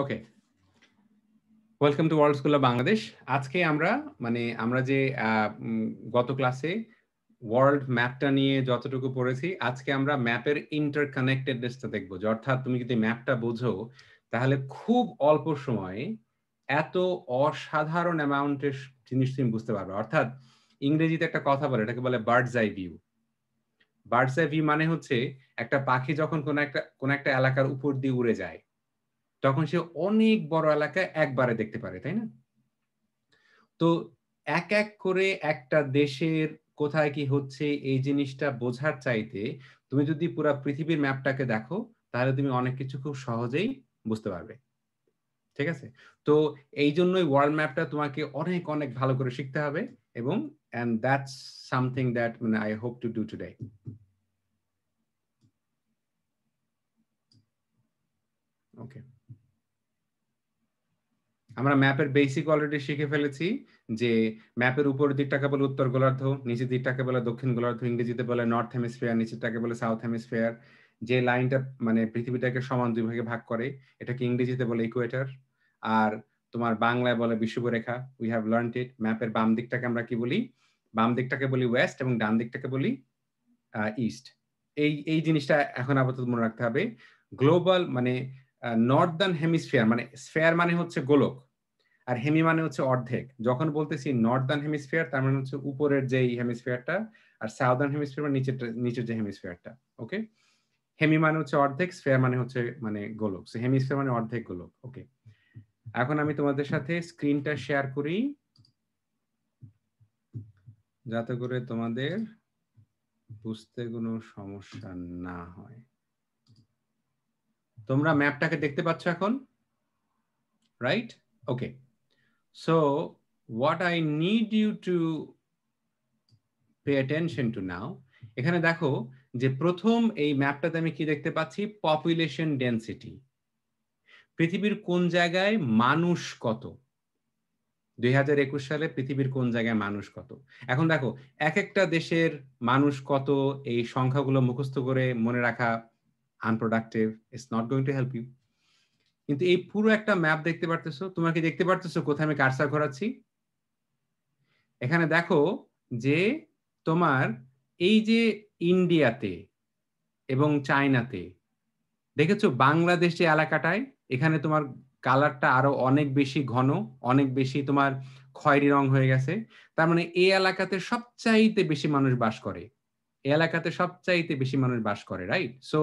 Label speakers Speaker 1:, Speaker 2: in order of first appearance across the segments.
Speaker 1: Okay, welcome to world school of Bangladesh. আজকে আমরা আমরা যে গত ক্লাসে ওয়ার্ল্ড ম্যাপটা নিয়ে যতটুকু পড়েছি, আজকে আমরা ম্যাপের ইন্টারকানেক্টেডনেসটা দেখবো। যে অর্থাৎ তুমি যদি ম্যাপটা বোঝো, তাহলে খুব অল্প সময়ে এত অসাধারণ অ্যামাউন্টের জিনিস তুমি বুঝতে পারবে। অর্থাৎ ইংরেজিতে একটা কথা বলে, এটাকে বলে birds eye view. Birds eye view মানে হচ্ছে একটা পাখি যখন কোন একটা এলাকার উপর দিয়ে উড়ে যায়, তখন সে অনেক বড় এলাকা একবারে দেখতে পারে, তাই না? তো এক এক করে একটা দেশের কোথায় কি হচ্ছে এই জিনিসটা বোঝার চাইতে তুমি যদি পুরা পৃথিবীর ম্যাপটাকে দেখো, তাহলে তুমি অনেক কিছু খুব সহজেই বুঝতে পারবে। ঠিক আছে? তো এই জন্যই ওয়ার্ল্ড ম্যাপটা তোমাকে অনেক অনেক ভালো করে শিখতে হবে, এবং and that's something that I hope to do today. ওকে, আমরা ম্যাপের বেসিক অলরেডি শিখে ফেলেছি। যে ম্যাপের উপরের দিকটাকে বলে উত্তর গোলার্ধ, নিচের দিকটাকে বলে দক্ষিণ গোলার্ধ, ইংরেজিতে বলে নর্থ হেমিস্ফিয়ার, নিচেরটাকে বলে সাউথ হেমিস্ফিয়ার। যে লাইনটা পৃথিবীটাকে সমান দুই ভাগে ভাগ করে, এটাকে ইংরেজিতে বলে ইকুয়েটর। আর তোমার বাংলায় বলে বিষুবরেখা। উই হ্যাভ লার্নড ইট। ম্যাপের বাম দিকটাকে আমরা কি বলি? বাম দিকটাকে বলি ওয়েস্ট, এবং ডান দিকটাকে বলি ইস্ট। এই জিনিসটা এখন আপাতত মনে রাখতে হবে। গ্লোবাল নর্দার্ন হেমিস্ফিয়ার স্ফিয়ার মানে হচ্ছে গোলক, আর হেমি মানে হচ্ছে অর্ধেক। যখন বলতেছি নর্দার্ন হেমিস্ফিয়ার, তার মানে হচ্ছে উপরের যে হেমিস্ফিয়ারটা, আর সাউদার্ন হেমিস্ফিয়ার মানে নিচের যে হেমিস্ফিয়ারটা। ওকে, হেমি মানে হচ্ছে অর্ধেক, স্ফিয়ার মানে হচ্ছে গোলক। সো হেমিস্ফিয়ার মানে অর্ধেক গোলক। ওকে, এখন আমি তোমাদের সাথে স্ক্রিনটা শেয়ার করি যাতে করে তোমাদের বুঝতে কোনো সমস্যা না হয়। তোমরা ম্যাপটাকে দেখতে পাচ্ছ এখন, right? Okay, so what I need you to pay attention to now, এখানে দেখো যে প্রথম এই ম্যাপটাতে আমি কি দেখতে পাচ্ছি? Population density. পৃথিবীর কোন জায়গায় মানুষ কত, 2021 সালে পৃথিবীর কোন জায়গায় মানুষ কত। এখন দেখো, এক একটা দেশের মানুষ কত, এই সংখ্যাগুলো মুখস্থ করে মনে রাখা unproductive, it's not going to help you. কিন্তু এই পুরো একটা ম্যাপ দেখতে পারতেছো, তোমরা কি দেখতে পারতেছো কোথায় আমি কার্সার ঘোরাচ্ছি? এখানে দেখো যে তোমার এই যে ইন্ডিয়াতে এবং চায়নাতে, দেখেছো বাংলাদেশ যে এলাকাটায়, এখানে তোমার কালারটা আরো অনেক বেশি ঘন, অনেক বেশি তোমার খয়েরি রং হয়ে গেছে। তার মানে এই এলাকাতে সবচাইতে বেশি মানুষ বাস করে, এই এলাকাতে সবচাইতে বেশি মানুষ বাস করে, রাইট? সো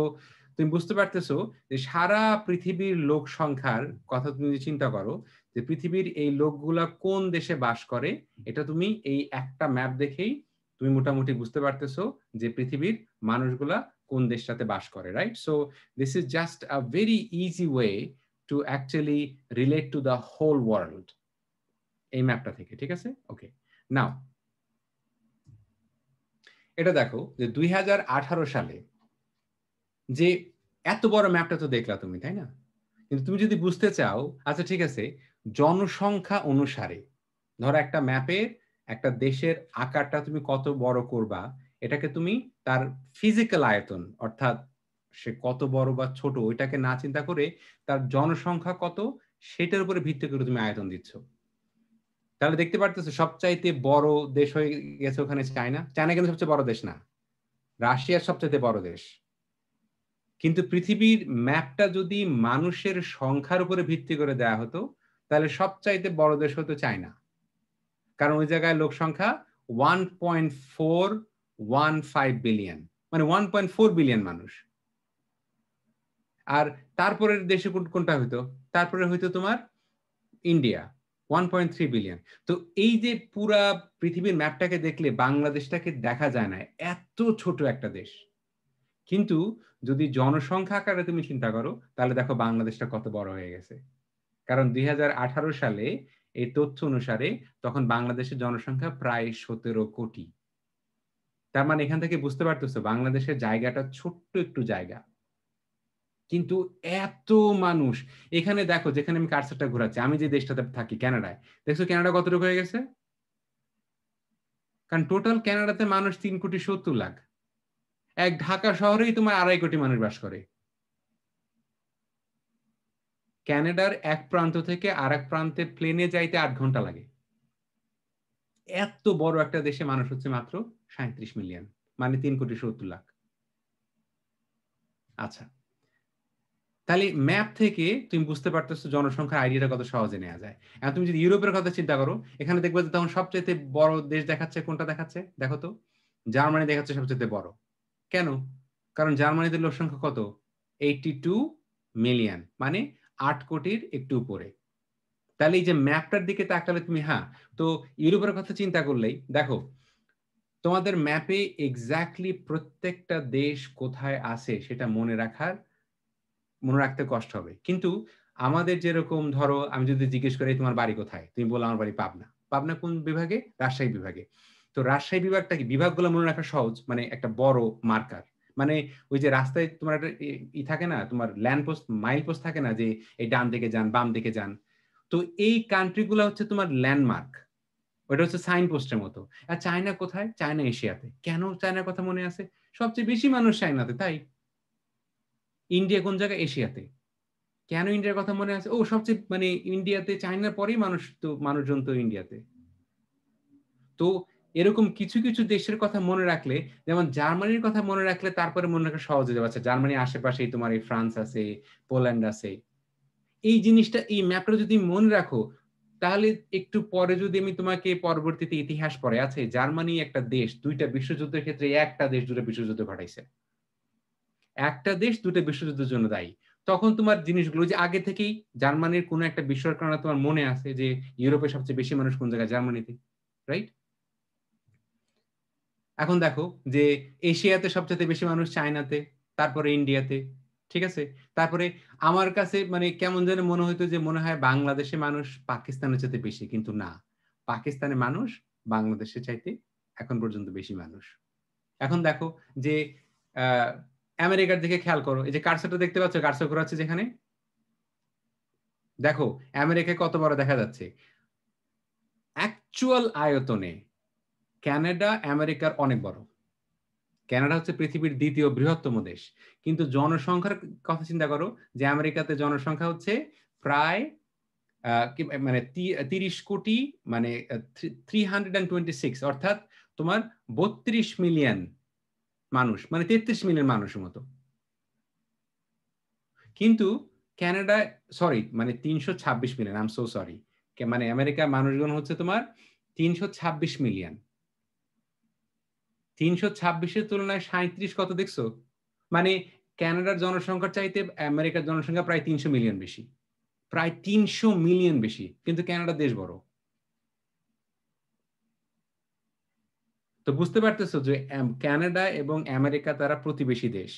Speaker 1: তুমি বুঝতে পারতেছো যে সারা পৃথিবীর লোক সংখ্যার কথা তুমি যদি চিন্তা করো, যে পৃথিবীর এই লোকগুলা কোন দেশে বাস করে, এটা তুমি এই একটা ম্যাপ দেখেই তুমি মোটামুটি বুঝতে পারতেছো যে পৃথিবীর মানুষগুলা কোন দেশটাতে বাস করে, right? So this is just a very easy way to actually relate to the whole world এই ম্যাপটা থেকে। ঠিক আছে? ওকে, নাও এটা দেখো যে 2018 সালে যে এত বড় ম্যাপটা তো দেখলা তুমি, তাই না? কিন্তু তুমি যদি বুঝতে চাও, আচ্ছা ঠিক আছে, জনসংখ্যা অনুসারে ধরো একটা ম্যাপের একটা দেশের আকারটা তুমি কত বড় করবা, এটাকে তুমি তার ফিজিক্যাল আয়তন, অর্থাৎ সে কত বড় বা ছোট, ওইটাকে না চিন্তা করে তার জনসংখ্যা কত সেটার উপরে ভিত্তি করে তুমি আয়তন দিচ্ছ। তাহলে দেখতে পারতেছো সবচাইতে বড় দেশ হয়ে গেছে ওখানে চায়না। চায়না কিন্তু সবচেয়ে বড় দেশ না, রাশিয়ার সবচাইতে বড় দেশ। কিন্তু পৃথিবীর ম্যাপটা যদি মানুষের সংখ্যার উপরে ভিত্তি করে দেয়া হতো, তাহলে সবচাইতে বড় দেশ হতো চায়না। কারণ ওই জায়গায় লোক সংখ্যা 1.415 বিলিয়ন, মানে 1.4 বিলিয়ন মানুষ। আর তারপরের দেশে কোনটা হইতো? তারপরে হইতো তোমার ইন্ডিয়া, 1.3 বিলিয়ন। তো এই যে পুরা পৃথিবীর ম্যাপটাকে দেখলে বাংলাদেশটাকে দেখা যায় না, এত ছোট একটা দেশ। কিন্তু যদি জনসংখ্যা আকারে তুমি চিন্তা করো, তাহলে দেখো বাংলাদেশটা কত বড় হয়ে গেছে। কারণ 2018 সালে এই তথ্য অনুসারে তখন বাংলাদেশের জনসংখ্যা প্রায় 17 কোটি। তার মানে এখান থেকে বুঝতে পারতেছো বাংলাদেশের জায়গাটা ছোট্ট একটু জায়গা, কিন্তু এত মানুষ। এখানে দেখো, যেখানে আমি কার্সারটা ঘোরাচ্ছি, আমি যে দেশটাতে থাকি কানাডায়, দেখছো কানাডা কতটুকু হয়ে গেছে? কারণ টোটাল কানাডাতে মানুষ 3,70,00,000। এক ঢাকা শহরেই তোমার 2.5 কোটি মানুষ বাস করে। কানাডার এক প্রান্ত থেকে আরেক প্রান্তে প্লেনে যাইতে 8 ঘন্টা লাগে। এত বড় একটা দেশে মানুষ হচ্ছে মাত্র 37 মিলিয়ন, মানে 3,70,00,000। আচ্ছা, তাহলে ম্যাপ থেকে তুমি বুঝতে পারতেছো জনসংখ্যার আইডিয়াটা কত সহজে নেওয়া যায়। এখন তুমি যদি ইউরোপের কথা চিন্তা করো, এখানে দেখবে যে তখন সবচাইতে বড় দেশ দেখাচ্ছে কোনটা দেখাচ্ছে? দেখো তো। জার্মানি দেখাচ্ছে সবচাইতে বড়। কেন? কারণ জার্মানিতে লোক সংখ্যা কত? 82 মিলিয়ন, মানে 8 কোটির একটু উপরে। তাহলে এই যে ম্যাপটার দিকে তাকালে তুমি, হ্যাঁ, তো ইউরোপের কথা চিন্তা করলেই দেখো তোমাদের ম্যাপে এক্স্যাক্টলি প্রত্যেকটা দেশ কোথায় আছে সেটা মনে রাখতে কষ্ট হবে। কিন্তু আমাদের যেরকম ধরো আমি যদি জিজ্ঞেস করি তোমার বাড়ি কোথায়, তুমি বলো আমার বাড়ি পাবনা। পাবনা কোন বিভাগে? রাজশাহী বিভাগে। তো রাজশাহী বিভাগটা কি, বিভাগগুলো মনে রাখা সহজ, মানে একটা বড় মার্কার। মানে ওই যে রাস্তায় তোমার একটা ই থাকে না, তোমার ল্যান্ড পোস্ট, মাইল পোস্ট থাকে না, যে এই ডান দিকে যান, বাম দিকে যান। তো এই কান্ট্রি গুলো হচ্ছে তোমার ল্যান্ডমার্ক, ওটা হচ্ছে সাইন পোস্টের মতো। আর চায়না কোথায়? চায়না এশিয়াতে। কেন চায়নার কথা মনে আছে? সবচেয়ে বেশি মানুষ চায়নাতে, তাই। ইন্ডিয়া কোন জায়গায়? এশিয়াতে। কেন ইন্ডিয়ার কথা মনে আছে? ও সবচেয়ে মানে ইন্ডিয়াতে, চায়নার পরেই মানুষজন তো ইন্ডিয়াতে। তো এরকম কিছু কিছু দেশের কথা মনে রাখলে, যেমন জার্মানির কথা মনে রাখলে তারপরে মনে রাখা সহজ হয়ে যাবে। আচ্ছা, জার্মানির আশেপাশেই তোমার এই ফ্রান্স আছে, পোল্যান্ড আছে। এই জিনিসটা, এই ম্যাপটা যদি মনে রাখো, তাহলে একটু পরে যদি আমি তোমাকে পরবর্তীতে ইতিহাস পড়ে আছে, জার্মানি একটা দেশ দুইটা বিশ্বযুদ্ধের ক্ষেত্রে, একটা দেশ দুটো বিশ্বযুদ্ধ ঘটাইছে। একটা দেশ দুটো বিশ্বযুদ্ধের জন্য দায়ী। তখন তোমার জিনিসগুলো যে আগে থেকেই জার্মানির কোন একটা বিষয়ের কারণে তোমার মনে আছে যে ইউরোপের সবচেয়ে বেশি মানুষ কোন জায়গায়? জার্মানিতে, রাইট? এখন দেখো যে এশিয়াতে সবচেয়ে বেশি মানুষ চায়নাতে, তারপরে ইন্ডিয়াতে, ঠিক আছে। তারপরে আমার কাছে মানে কেমন যেন মনে হইতো যে মনে হয় বাংলাদেশে মানুষ পাকিস্তানের চাইতে বেশি, কিন্তু না, পাকিস্তানের মানুষ বাংলাদেশের চাইতে এখন পর্যন্ত বেশি মানুষ। এখন দেখো যে আহ আমেরিকার দিকে খেয়াল করো, এই যে কার্সারটা দেখতে পাচ্ছ, কার্সার ঘোরাচ্ছে যেখানে, দেখো আমেরিকায় কত বড় দেখা যাচ্ছে। অ্যাকচুয়াল আয়তনে কানাডা আমেরিকার অনেক বড়। কানাডা হচ্ছে পৃথিবীর দ্বিতীয় বৃহত্তম দেশ, কিন্তু জনসংখ্যার কথা চিন্তা করো, যে আমেরিকাতে জনসংখ্যা হচ্ছে প্রায় মানে 30 কোটি, মানে 326, অর্থাৎ তোমার 32 মিলিয়ন মানুষ, মানে 33 মিলিয়ন মানুষের মতো। কিন্তু কানাডায়, সরি, মানে 326 million, I am so sorry. মানে আমেরিকার মানুষজন হচ্ছে তোমার 326 মিলিয়ন। 326-এর তুলনায় 37 কত দেখছো? মানে কানাডার জনসংখ্যার চাইতে আমেরিকার জনসংখ্যা প্রায় 300 মিলিয়ন বেশি। প্রায় 300 মিলিয়ন বেশি, কিন্তু কানাডা দেশ বড়। তো বুঝতে পারতেছো যে কানাডা এবং আমেরিকা তারা প্রতিবেশী দেশ,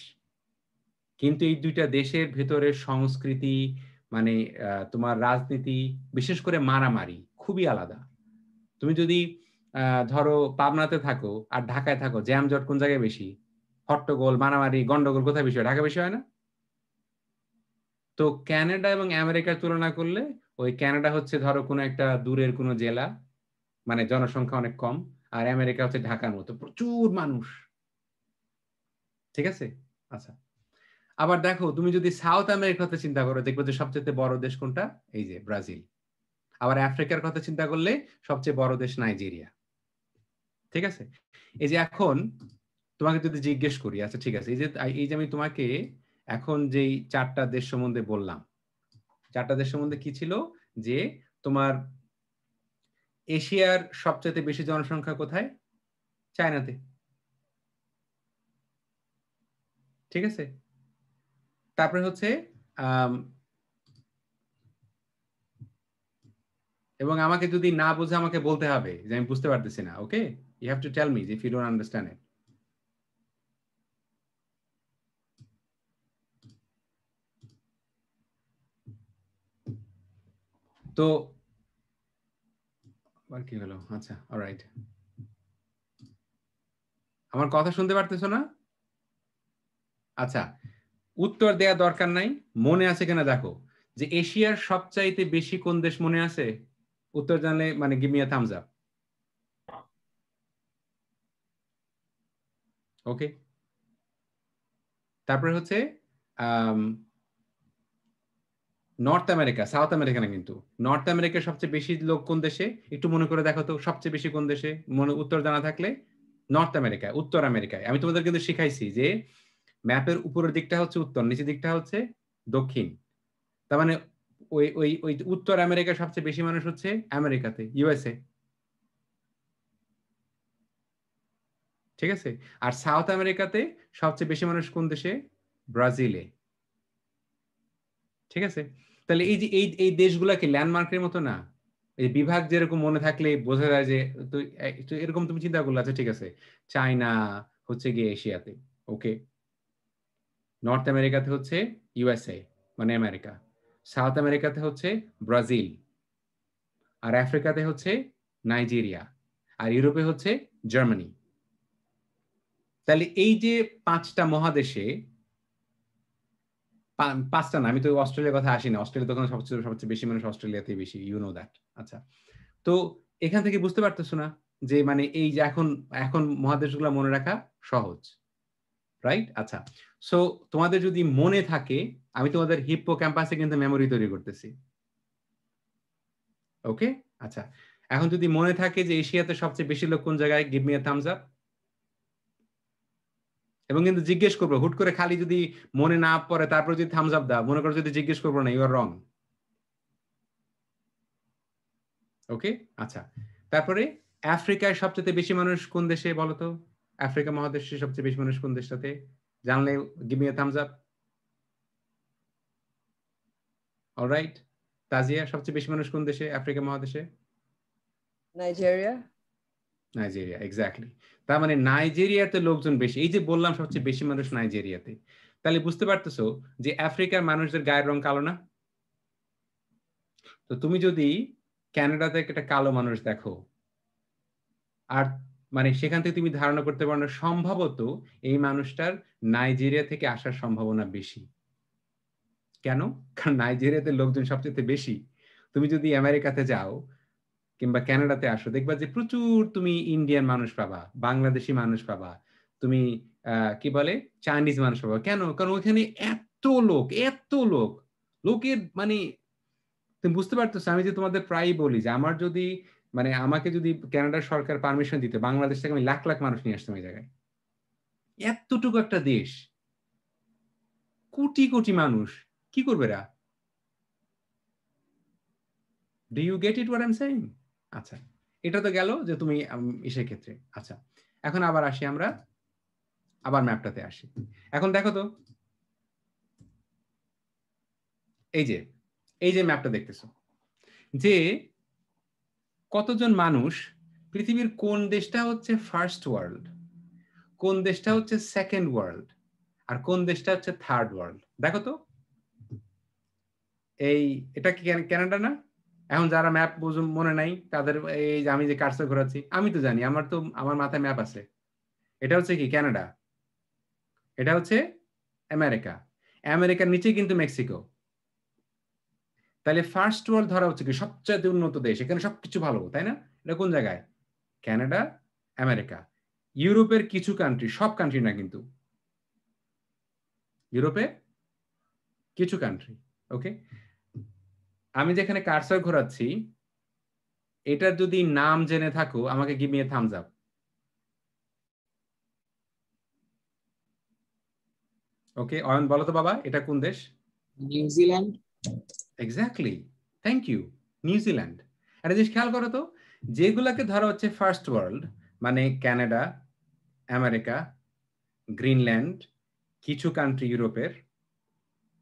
Speaker 1: কিন্তু এই দুইটা দেশের ভেতরে সংস্কৃতি, মানে তোমার রাজনীতি, বিশেষ করে মারামারি খুবই আলাদা। তুমি যদি ধরো পাবনাতে থাকো আর ঢাকায় থাকো, জ্যামজট কোন জায়গায় বেশি? হট্টগোল, মারামারি, গন্ডগোল কোথায় বেশি হয়? ঢাকা বেশি হয় না? তো কানাডা এবং আমেরিকার তুলনা করলে, ওই কানাডা হচ্ছে ধরো কোনো একটা দূরের কোনো জেলা, মানে জনসংখ্যা অনেক কম। আর আমেরিকা হচ্ছে ঢাকার মতো প্রচুর মানুষ, ঠিক আছে। আচ্ছা, আবার দেখো তুমি যদি সাউথ আমেরিকাতে চিন্তা করো, দেখবে যে সবচেয়ে বড় দেশ কোনটা? এই যে ব্রাজিল। আবার আফ্রিকার কথা চিন্তা করলে সবচেয়ে বড় দেশ নাইজেরিয়া, ঠিক আছে। এই যে এখন তোমাকে যদি জিজ্ঞেস করি, আচ্ছা ঠিক আছে, এই যে আমি তোমাকে এখন যেই চারটা দেশ সম্বন্ধে বললাম, চারটা দেশ সম্বন্ধে কি ছিল? যে তোমার এশিয়ার সবচেয়ে বেশি জনসংখ্যা কোথায়? চায়নাতে, ঠিক আছে। তারপরে হচ্ছে আম, এবং আমাকে যদি না বুঝে আমাকে বলতে হবে যে আমি বুঝতে পারতেছি না, okay? You have to tell me if you don't understand it. তো আর কি হলো? আচ্ছা, অলরাইট। আমার কথা শুনতে পারতেছো না? আচ্ছা, উত্তর দেয়া দরকার নাই, মনে আছে কিনা দেখো। যে এশিয়ার সবচাইতে বেশি কোন দেশ মনে আছে? উত্তর জানলে মানে give me a thumbs up. Okay. তারপরে হচ্ছে um, north America, south America না কিন্তু। নর্থ আমেরিকার সবচেয়ে বেশি লোক কোন দেশে? একটু মনে করে দেখো তো, সবচেয়ে বেশি কোন দেশে? উত্তর জানা থাকলে নর্থ আমেরিকায়, উত্তর আমেরিকায়। আমি তোমাদের কিন্তু শিখাইছি যে ম্যাপের উপরের দিকটা হচ্ছে উত্তর, নিচের দিকটা হচ্ছে দক্ষিণ। তার মানে ওই ওই ওই উত্তর আমেরিকার সবচেয়ে বেশি মানুষ হচ্ছে আমেরিকাতে, ইউএসএ। ঠিক আছে? আর সাউথ আমেরিকাতে সবচেয়ে বেশি মানুষ কোন দেশে? ব্রাজিলে। ঠিক আছে? তাহলে এই যে এই দেশগুলা কি ল্যান্ডমার্কের মতো না? এই বিভাগ যেরকম মনে থাকলে বোঝা যায় যে, তো এরকম তুমি চিন্তা করলে, আচ্ছা ঠিক আছে, চায়না হচ্ছে গিয়ে এশিয়াতে, ওকে, নর্থ আমেরিকাতে হচ্ছে ইউএসএ মানে আমেরিকা, সাউথ আমেরিকাতে হচ্ছে ব্রাজিল, আর আফ্রিকাতে হচ্ছে নাইজেরিয়া, আর ইউরোপে হচ্ছে জার্মানি। তাহলে এই যে পাঁচটা মহাদেশে, পাঁচটা না, আমি তো অস্ট্রেলিয়ার কথা আসি না, অস্ট্রেলিয়া তখন সবচেয়ে সবচেয়ে বেশি মানুষ অস্ট্রেলিয়াতেই বেশি, ইউ নো দ্যাট। আচ্ছা, তো এখান থেকে বুঝতে পারতেছো না যে মানে এই যে এখন এখন মহাদেশগুলো মনে রাখা সহজ, রাইট? আচ্ছা, সো তোমাদের যদি মনে থাকে, আমি তোমাদের হিপ্পো ক্যাম্পাসে কিন্তু মেমোরি তৈরি করতেছি, ওকে? আচ্ছা, এখন যদি মনে থাকে যে এশিয়াতে সবচেয়ে বেশি লোক কোন জায়গায়, give me a thumbs up. এবং কিন্তু জিজ্ঞেস করবো, হুট করে খালি যদি মনে না পড়ে তারপর যদি থামস আপ দাও, মনে করো যদি জিজ্ঞেস করবো না, ইউ আর রং। ওকে? আচ্ছা, তারপরে আফ্রিকায় সবচেয়ে বেশি মানুষ কোন দেশে বলো তো? আফ্রিকা মহাদেশে সবচেয়ে বেশি মানুষ কোন দেশটাতে? জানলে give me a thumbs up. Alright, tazia, সবচেয়ে বেশি মানুষ কোন দেশে আফ্রিকা মহাদেশে?
Speaker 2: নাইজেরিয়া।
Speaker 1: Nigeria, exactly. তার মানে নাইজেরিয়াতে লোকজন বেশি, এই যে বললাম সবচেয়ে বেশি মানুষ নাইজেরিয়াতে। তাহলে বুঝতে পারতেছো যে আফ্রিকার মানুষদের গায়ের রং কালো না? তো তুমি যদি ক্যানাডাতে একটা কালো মানুষ দেখো, আর মানে সেখান থেকে তুমি ধারণা করতে পারো না সম্ভবত এই মানুষটার নাইজেরিয়া থেকে আসার সম্ভাবনা বেশি। কেন? কারণ নাইজেরিয়াতে লোকজন সবচেয়ে বেশি। তুমি যদি আমেরিকাতে যাও কিংবা ক্যানাডাতে আসো, দেখবা যে প্রচুর তুমি ইন্ডিয়ান মানুষ পাবা, বাংলাদেশি মানুষ পাবা, তুমি কি বলে চাইনিজ মানুষ পাবা। কেন? কারণ ওইখানে এত লোক, এত লোক, লোকের মানে তুমি বুঝতে পারতেছো। আমি যে তোমাদের প্রায়ই বলি যে আমার যদি মানে আমাকে যদি কানাডার সরকার পারমিশন দিতে, বাংলাদেশ থেকে আমি লাখ লাখ মানুষ নিয়ে আসতাম এই জায়গায়। এতটুকু একটা দেশ, কোটি কোটি মানুষ, কি করবে এরা? Do you get it what I am saying? আচ্ছা, এটা তো গেল যে তুমি ইসের ক্ষেত্রে। আচ্ছা, এখন আবার আসি আমরা, আবার ম্যাপটাতে আসি। এখন দেখো তো, এই যে এই যে ম্যাপটা দেখতেছো, যে কতজন মানুষ পৃথিবীর কোন দেশটা হচ্ছে ফার্স্ট ওয়ার্ল্ড, কোন দেশটা হচ্ছে সেকেন্ড ওয়ার্ল্ড, আর কোন দেশটা হচ্ছে থার্ড ওয়ার্ল্ড, দেখো তো। এই এটা কি কানাডা না? এখন যারা ম্যাপ মনে নাই তাদের, এই যে আমি যে কার্সর ঘোরাচ্ছি, আমি তো জানি, আমার তো আমার মাথায় ম্যাপ আছে। এটা হচ্ছে কি কানাডা, এটা হচ্ছে আমেরিকা, আমেরিকার নিচে কিন্তু মেক্সিকো। তাহলে ফার্স্ট ওয়ার্ল্ড ধরা হচ্ছে কি সবচেয়ে উন্নত দেশ, এখানে সবকিছু ভালো, তাই না? এটা কোন জায়গায়? Canada, America. ইউরোপের কিছু কান্ট্রি, সব কান্ট্রি না কিন্তু, ইউরোপে কিছু কান্ট্রি, ওকে। আমি যেখানে কার্সর ঘোরাচ্ছি, এটার যদি নাম জেনে থাকো আমাকে give me a thumbs up. Okay, Ayan বলো তো বাবা, এটা কোন দেশ?
Speaker 3: New Zealand.
Speaker 1: Exactly, thank you, New Zealand. একটা জিনিস খেয়াল করো তো, যেগুলাকে ধরা হচ্ছে ফার্স্ট ওয়ার্ল্ড, মানে কানাডা, আমেরিকা, গ্রিনল্যান্ড, কিছু কান্ট্রি ইউরোপের,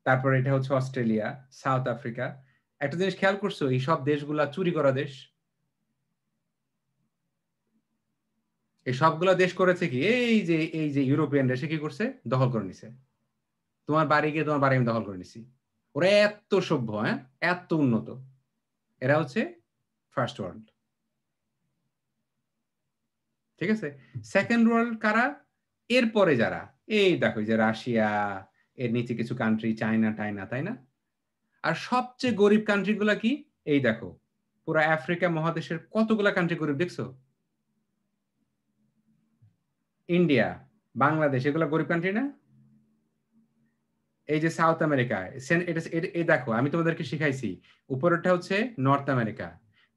Speaker 1: তারপর এটা হচ্ছে অস্ট্রেলিয়া, সাউথ আফ্রিকা। একটা জিনিস খেয়াল করছো, এই সব দেশগুলা চুরি করা দেশ। এই সবগুলা দেশ করেছে কি, এই যে ইউরোপিয়ান দেশে কি করছে, দখল করে নিছে। তোমার বাড়ি গিয়ে তোমার বাড়ি আমি দখল করে নিছি। ওরা এত সভ্য, হ্যাঁ, এত উন্নত। এরা হচ্ছে ফার্স্ট ওয়ার্ল্ড। ঠিক আছে? সেকেন্ড ওয়ার্ল্ড কারা? এরপরে যারা, এই দেখো যে রাশিয়া, এর নিচে কিছু কান্ট্রি, চায়না টাইনা, তাই না? আর সবচেয়ে গরিব কান্ট্রি গুলা কি? এই দেখো, পুরো আফ্রিকা মহাদেশের কতগুলা কান্ট্রি গরিব দেখছো? ইন্ডিয়া, বাংলাদেশ, এগুলো গরিব কান্ট্রি না? এই যে সাউথ আমেরিকা, এই দেখো আমি তোমাদেরকে শিখাইছি, উপরেরটা হচ্ছে নর্থ আমেরিকা,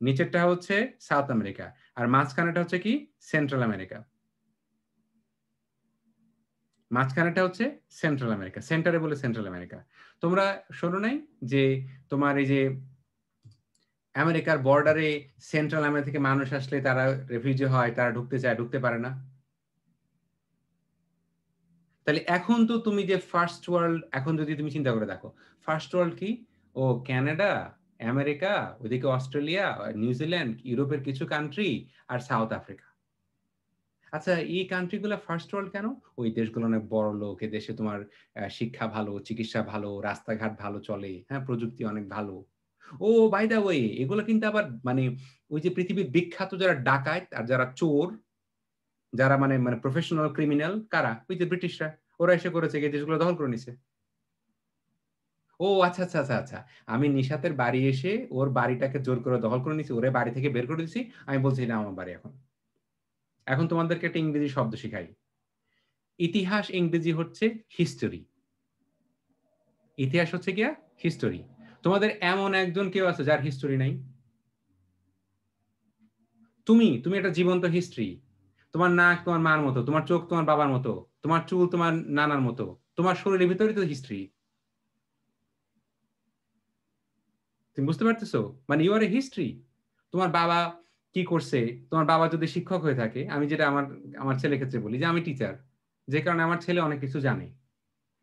Speaker 1: নিচেরটা হচ্ছে সাউথ আমেরিকা, আর মাঝখানেটা হচ্ছে কি সেন্ট্রাল আমেরিকা। মাঝখানেটা হচ্ছে সেন্ট্রাল আমেরিকা, সেন্টারে বলে সেন্ট্রাল আমেরিকা। তোমরা শোনো নাই যে তোমার এই যে আমেরিকার বর্ডারে সেন্ট্রাল আমেরিকা থেকে মানুষ আসলে তারা রেফিউজি হয়, তারা ঢুকতে চায়, ঢুকতে পারে না। তাহলে এখন তো তুমি যে ফার্স্ট ওয়ার্ল্ড, এখন যদি তুমি চিন্তা করে দেখো ফার্স্ট ওয়ার্ল্ড কি, ও ক্যানাডা, আমেরিকা, ওইদিকে অস্ট্রেলিয়া, নিউজিল্যান্ড, ইউরোপের কিছু কান্ট্রি, আর সাউথ আফ্রিকা। আচ্ছা, এই কান্ট্রিগুলো ফার্স্ট ওয়ার্ল্ড কেন? ওই দেশগুলো অনেক বড় লোক, এ দেশে তোমার শিক্ষা ভালো, চিকিৎসা ভালো, রাস্তাঘাট ভালো চলে, হ্যাঁ, প্রযুক্তি অনেক ভালো। ও বাই দা ওয়ে, এগুলো কিন্তু আবার মানে ওই যে পৃথিবীর বিখ্যাত যারা ডাকাত আর যারা চোর, যারা মানে মানে প্রফেশনাল ক্রিমিনাল, কারা? ওই যে ব্রিটিশরা, ওরা এসে করেছে, এই দেশগুলো দখল করে নিছে। ও আচ্ছা আচ্ছা আচ্ছা আচ্ছা, আমি নিশাতের বাড়ি এসে ওর বাড়িটাকে জোর করে দখল করে নিছি, ওরে বাড়ি থেকে বের করে দিছি, আমি বলছি না আমার বাড়ি। এখন এখন তোমাদেরকে একটা ইংরেজি শব্দ শিখাই। ইতিহাস ইংরেজি হচ্ছে হিস্টোরি। ইতিহাস হচ্ছে গিয়া হিস্টোরি। তোমাদের এমন একজন কেউ আছে যার হিস্টোরি নাই? তুমি তুমি একটা জীবন্ত হিস্ট্রি। তোমার নাক তোমার মার মতো, তোমার চোখ তোমার বাবার মতো, তোমার চুল তোমার নানার মতো, তোমার শরীরের ভিতরে তো হিস্ট্রি। তুমি বুঝতে পারতেছো? মানে ইউ আর এ হিস্ট্রি। তোমার বাবা কি করছে, তোমার বাবা যদি শিক্ষক হয়ে থাকে, আমি যেটা আমার আমার ছেলের ক্ষেত্রে বলি যে আমি টিচার, যে কারণে আমার ছেলে অনেক কিছু জানে।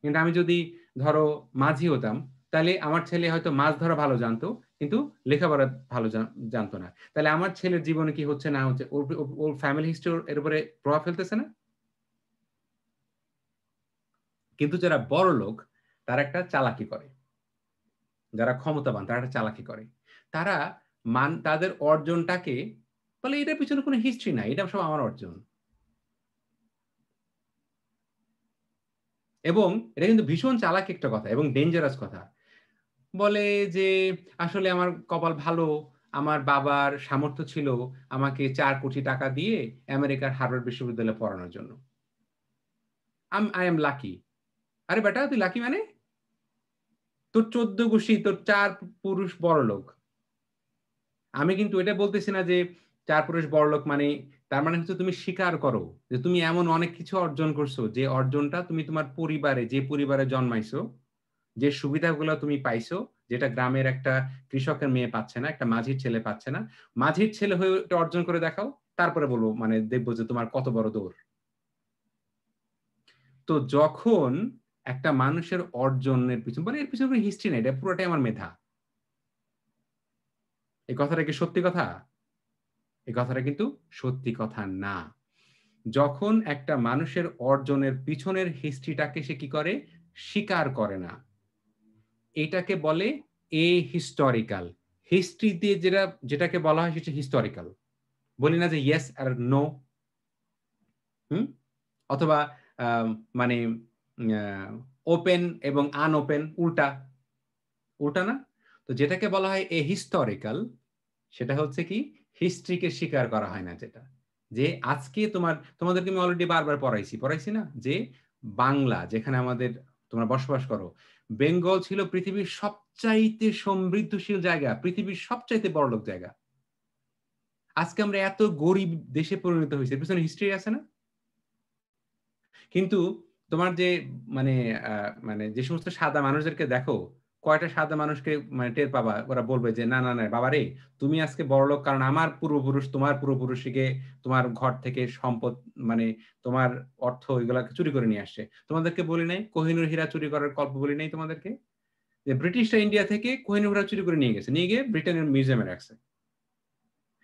Speaker 1: কিন্তু আমি যদি ধরো মাঝি হতাম, তাহলে আমার ছেলে হয়তো মাছ ধরা ভালো জানতো, কিন্তু লেখাপড়া ভালো জানতো না। তাহলে আমার ছেলের জীবনে কি হচ্ছে না হচ্ছে, ওর ফ্যামিলি হিস্ট্রি এর উপরে প্রভাব ফেলতেছে না? কিন্তু যারা বড় লোক, তারা একটা চালাকি করে, যারা ক্ষমতাবান তারা একটা চালাকি করে। তারা তাদের অর্জনটাকে বলে এটার পিছনে কোনো হিস্ট্রি নাই, এটা সব আমার অর্জন। এবং এটা কিন্তু ভীষণ চালাক একটা কথা এবং ডেঞ্জারাস কথা। বলে যে আসলে আমার কপাল ভালো, আমার বাবার সামর্থ্য ছিল আমাকে 4 কোটি টাকা দিয়ে আমেরিকার হার্ভার্ড বিশ্ববিদ্যালয়ে পড়ানোর জন্য। I am lucky. আরে বেটা, তুই লাকি মানে? তোর 14 গোষ্ঠী, তোর 4 পুরুষ বড়লোক। আমি কিন্তু এটা বলতেছি না যে 4 পুরুষ বড়লোক মানে, তার মানে হচ্ছে তুমি স্বীকার করো যে তুমি এমন অনেক কিছু অর্জন করছো, যে অর্জনটা তুমি তোমার পরিবারে, যে পরিবারে জন্মাইছো, যে সুবিধাগুলো তুমি পাইছো, যেটা গ্রামের একটা কৃষকের মেয়ে পাচ্ছে না, একটা মাঝির ছেলে পাচ্ছে না। মাঝির ছেলে হয়ে এটা অর্জন করে দেখাও, তারপরে বলবো, মানে দেখবো যে তোমার কত বড় দৌড়। তো যখন একটা মানুষের অর্জনের পিছনে বলে এর পিছনে কোনো হিস্ট্রি নেই, এটা পুরোটাই আমার মেধা, এই কথাটা কি সত্যি কথা? এই কথাটা কিন্তু সত্যি কথা না। যখন একটা মানুষের অর্জনের পিছনের হিস্ট্রিটাকে সে কি করে, স্বীকার করে না, এটাকে বলে এ হিস্টোরিক্যাল। হিস্ট্রি দিয়ে যেটাকে বলা হয় সেটা হিস্টোরিক্যাল। বলি না যে ইয়েস আর নো, হুম, অথবা মানে ওপেন এবং আনওপেন, উল্টা উল্টা না? তো যেটাকে বলা হয় এ হিস্টোরিক্যাল, সেটা হচ্ছে কি হিস্ট্রিকে স্বীকার করা হয় না। যেটা যে আজকে তোমাদেরকে আমি অলরেডি বারবার পড়াইছি না, যে বাংলা যেখানে আমাদের তোমরা বসবাস করো, বেঙ্গল ছিল পৃথিবীর সবচাইতে সমৃদ্ধশীল জায়গা, পৃথিবীর সবচাইতে বড়লোক জায়গা। আজকে আমরা এত গরিব দেশে পরিণত হয়েছে, এর পিছনে হিস্ট্রি আছে না? কিন্তু তোমার যে মানে মানে যে সমস্ত সাদা মানুষদেরকে দেখো, কয়টা সাদা মানুষকে মানে টের পাবা ওরা বলবে যে না না না বাবা রে, তুমি আজকে বড়লোক কারণ আমার পূর্বপুরুষ, তোমার পূর্বপুরুষকে তোমার ঘর থেকে সম্পদ, মানে তোমার অর্থ এগুলা চুরি করে নিয়ে আসছে। তোমাদেরকে বলি নাই কোহিনূর হীরা চুরি করার গল্প বলি নাই তোমাদেরকে, যে ব্রিটিশরা ইন্ডিয়া থেকে কোহিনূর হীরা চুরি করে নিয়ে গেছে, নিয়ে গিয়ে ব্রিটেনের মিউজিয়ামে রাখছে।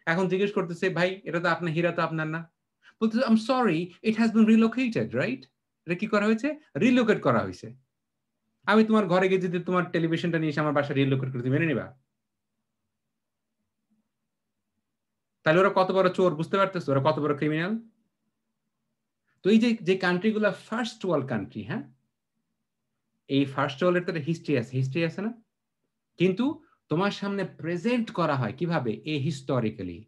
Speaker 1: এখন জিজ্ঞেস করতেছে ভাই এটা তো আপনার, হীরা তো আপনার না। বলতেছে I am sorry, it has been রিলোকেটেড, right? এটা কি করা হয়েছে? রিলোকেট করা হয়েছে। আমি তোমার ঘরে গিয়ে যদি তোমার টেলিভিশনটা নিয়ে এসে আমার বাসায় রিলোকেট করে তুমি মেনে নিবা? তাহলে ওরা কত বড় চোর বুঝতে পারতেছো, ওরা কত বড় ক্রিমিনাল। তো এই যে যে কান্ট্রিগুলো ফার্স্ট ওয়ার্ল্ড কান্ট্রি, হ্যাঁ, এই ফার্স্ট ওয়ার্ল্ডের তো হিস্ট্রি আছে না? কিন্তু তোমার সামনে প্রেজেন্ট করা হয় কিভাবে? এ হিস্টোরিক্যালি।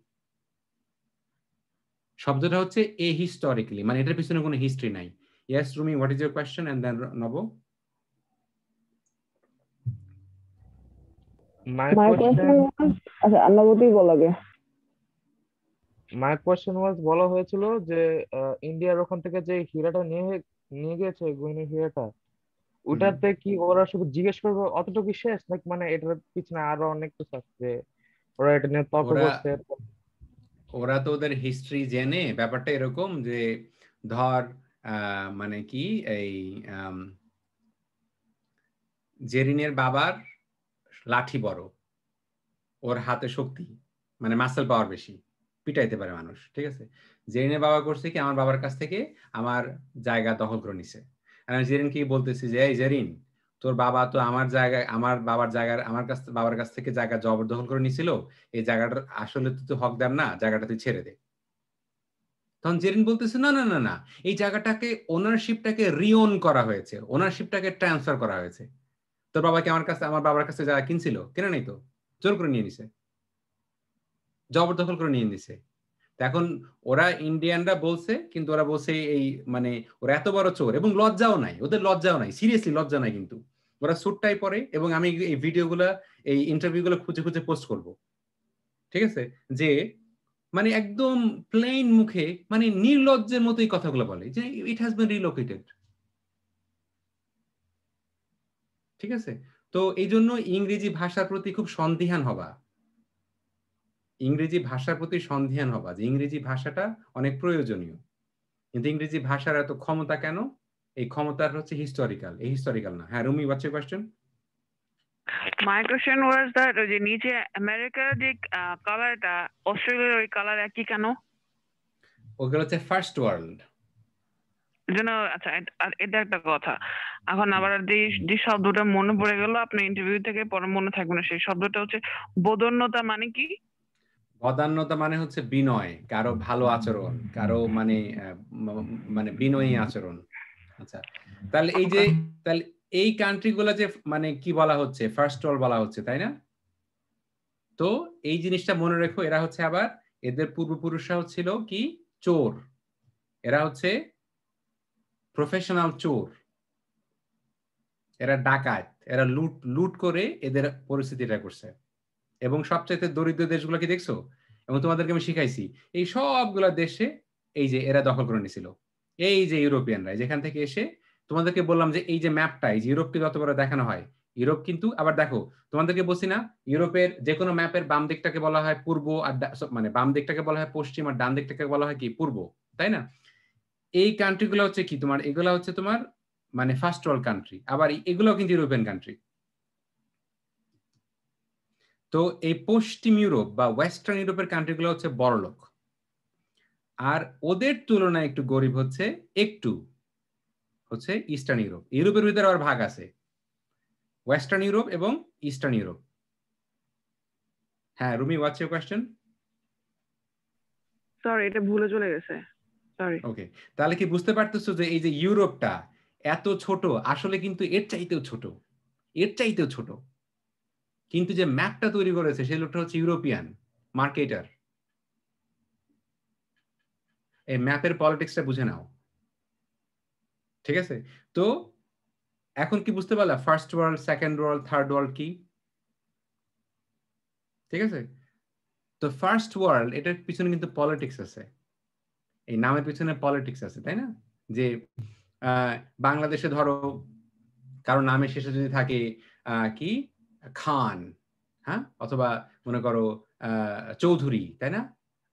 Speaker 1: শব্দটা হচ্ছে এ হিস্টোরিক্যালি, মানে এটার পিছনে কোনো হিস্ট্রি নাই। Yes Rumi, what is your question? And then নব।
Speaker 3: My
Speaker 4: My question
Speaker 3: question
Speaker 4: was, আচ্ছা আন্নাবতী বল আগে।
Speaker 3: my question was বলা হয়েছিল যে ইন্ডিয়ার ওখান থেকে যে হীরাটা নিয়ে গেছে গহীনের হীরাটা,
Speaker 1: হুম।
Speaker 3: ওটাতে কি ওরা শুধু জিজ্ঞেস করবে অতটুকু শেষ, নাকি মানে এটার পিছনে আরো অনেক কিছু আছে যে ওরা এটা নিয়ে তর্ক
Speaker 1: ওরা
Speaker 3: করছে?
Speaker 1: ওরা তো ওদের হিস্ট্রি জেনে ব্যাপারটা এরকম যে ধর মানে কি এই জেরিনের বাবার লাঠি বড়, ওর হাতে শক্তি মানে মাসেল পাওয়ার বেশি, পিটাইতে পারে মানুষ, ঠিক আছে। জেরিনের বাবা করছে কি আমার বাবার কাছ থেকে আমার জায়গা দখল করে নিছে। আর আমি জেরিনকে বলতেছি যে এই জেরিন, তোর বাবা তো আমার জায়গায় আমার বাবার জায়গার বাবার কাছ থেকে জায়গা জবরদখল করে নিছিল, এই জায়গাটা আসলে তুই হকদার না, জায়গাটা তুই ছেড়ে দে। তখন জেরিন বলতেছে না না না না, এই জায়গাটাকে ওনারশিপটাকে রিওন করা হয়েছে, ওনারশিপটাকে ট্রান্সফার করা হয়েছে। তোর বাবাকে আমার বাবার কাছে জায়গা কিনছিল, কেনা নেই তো, জোর করে নিয়ে নিছে, জবরদখল করে নিয়ে নিছে। এখন ওরা ইন্ডিয়ানরা বলছে, কিন্তু ওরা বলছে এই মানে ওরা এত বড় চোর, এবং লজ্জাও নাই, ওদের লজ্জাও নাই, সিরিয়াসলি লজ্জা নাই। কিন্তু ওরা স্যুটটাই পরে, এবং আমি এই ভিডিওগুলা এই ইন্টারভিউগুলো খুঁজে খুঁজে পোস্ট করব, ঠিক আছে, যে মানে একদম প্লেন মুখে মানে নির্লজ্জের মতো এই কথাগুলো বলে যে ইট হ্যাজ বিন রিলোকেটেড, ঠিক আছে। তো এই জন্য ইংরেজি ভাষার প্রতি খুব সন্দিহান হবা, ইংরেজি ভাষার প্রতি সন্দিহান হবা, যে ইংরেজি ভাষাটা অনেক প্রয়োজনীয়। কিন্তু ইংরেজি ভাষার এত ক্ষমতা কেন? এই ক্ষমতার হচ্ছে হিস্টোরিক্যাল, এই হিস্টোরিক্যাল না। হ্যাঁ Rumi, what's your question?
Speaker 5: My question was that ওই যে নিচে আমেরিকার যে কালারটা অস্ট্রেলিয়ার ওই কালার একই কেন?
Speaker 1: ওগুলো হচ্ছে ফার্স্ট ওয়ার্ল্ড।
Speaker 5: যেন আচ্ছা, আর এটা একটা কথা। এখন আবার যে শব্দটা মনে পড়ে গেল আপনার ইন্টারভিউ থেকে, পরে মনে থাকবে না, সেই শব্দটা হচ্ছে বদন্যতা। মানে কি?
Speaker 1: বদান্যতা মানে হচ্ছে বিনয়, কারো ভালো আচরণ, কারো মানে মানে বিনয়ী আচরণ। আচ্ছা, তাহলে এই যে তাহলে এই কান্ট্রিগুলো যে মানে কি বলা হচ্ছে, ফার্স্ট ওয়ার্ল্ড বলা হচ্ছে, তাই না? তো এই জিনিসটা মনে রেখো, এরা হচ্ছে আবার এদের পূর্বপুরুষরা হচ্ছিল কি চোর, এরা হচ্ছে প্রফেশনাল চোর, এরা ডাকাত, এরা লুট লুট করে এদের পরিস্থিতিটা করছে। এবং সবচাইতে দরিদ্র দেশগুলো কি দেখছো, এবং তোমাদেরকে আমি শিখাইছি এই সবগুলা দেশে এই যে এরা দখল করে নিয়েছিল, এই যে ইউরোপিয়ানরা যেখান থেকে এসে, তোমাদেরকে বললাম যে এই যে ম্যাপটা, এই যে ইউরোপকে যত বড় দেখানো হয়, ইউরোপ কিন্তু আবার দেখো, তোমাদেরকে বলছি না ইউরোপের যে কোনো ম্যাপের বাম দিকটাকে বলা হয় পূর্ব, আর মানে বাম দিকটাকে বলা হয় পশ্চিম, আর ডান দিকটাকে বলা হয় কি পূর্ব, তাই না? এই কান্ট্রিগুলো হচ্ছে কি তোমার, এগুলো হচ্ছে তোমার মানে ফার্স্ট ওয়ার্ল্ড কান্ট্রি, আবার এগুলো কিন্তু ইউরোপিয়ান কান্ট্রি। তো এই পশ্চিম ইউরোপ বা ওয়েস্টার্ন ইউরোপের কান্ট্রিগুলো হচ্ছে বড়লোক, আর ওদের তুলনায় একটু গরিব হচ্ছে ইস্টার্ন ইউরোপ। ইউরোপের ভিতরে আবার ভাগ আছে, ওয়েস্টার্ন ইউরোপ এবং ইস্টার্ন ইউরোপ। হ্যাঁ Rumi, what's your question?
Speaker 5: Sorry, এটা ভুলে চলে গেছে, সরি।
Speaker 1: ওকে, তাহলে কি বুঝতে পারতেছো যে এই যে ইউরোপটা এত ছোট, আসলে কিন্তু এর চাইতেও ছোট, এর চাইতেও ছোট। কিন্তু যে ম্যাপটা তৈরি করেছে সেই লোকটা হচ্ছে ইউরোপিয়ান মার্কেটার। এই ম্যাপের পলিটিক্সটা বুঝে নাও, ঠিক আছে? তো এখন কি বুঝতে পারলা first world, second world, third world কি? ঠিক আছে। তো ফার্স্ট ওয়ার্ল্ড এটার পিছনে কিন্তু পলিটিক্স আছে, এই নামের পিছনে পলিটিক্স আছে, তাই না? যে বাংলাদেশে ধরো কারো নামের শেষে যদি থাকে কি খান, হ্যাঁ, অথবা মনে করো চৌধুরী, তাই না?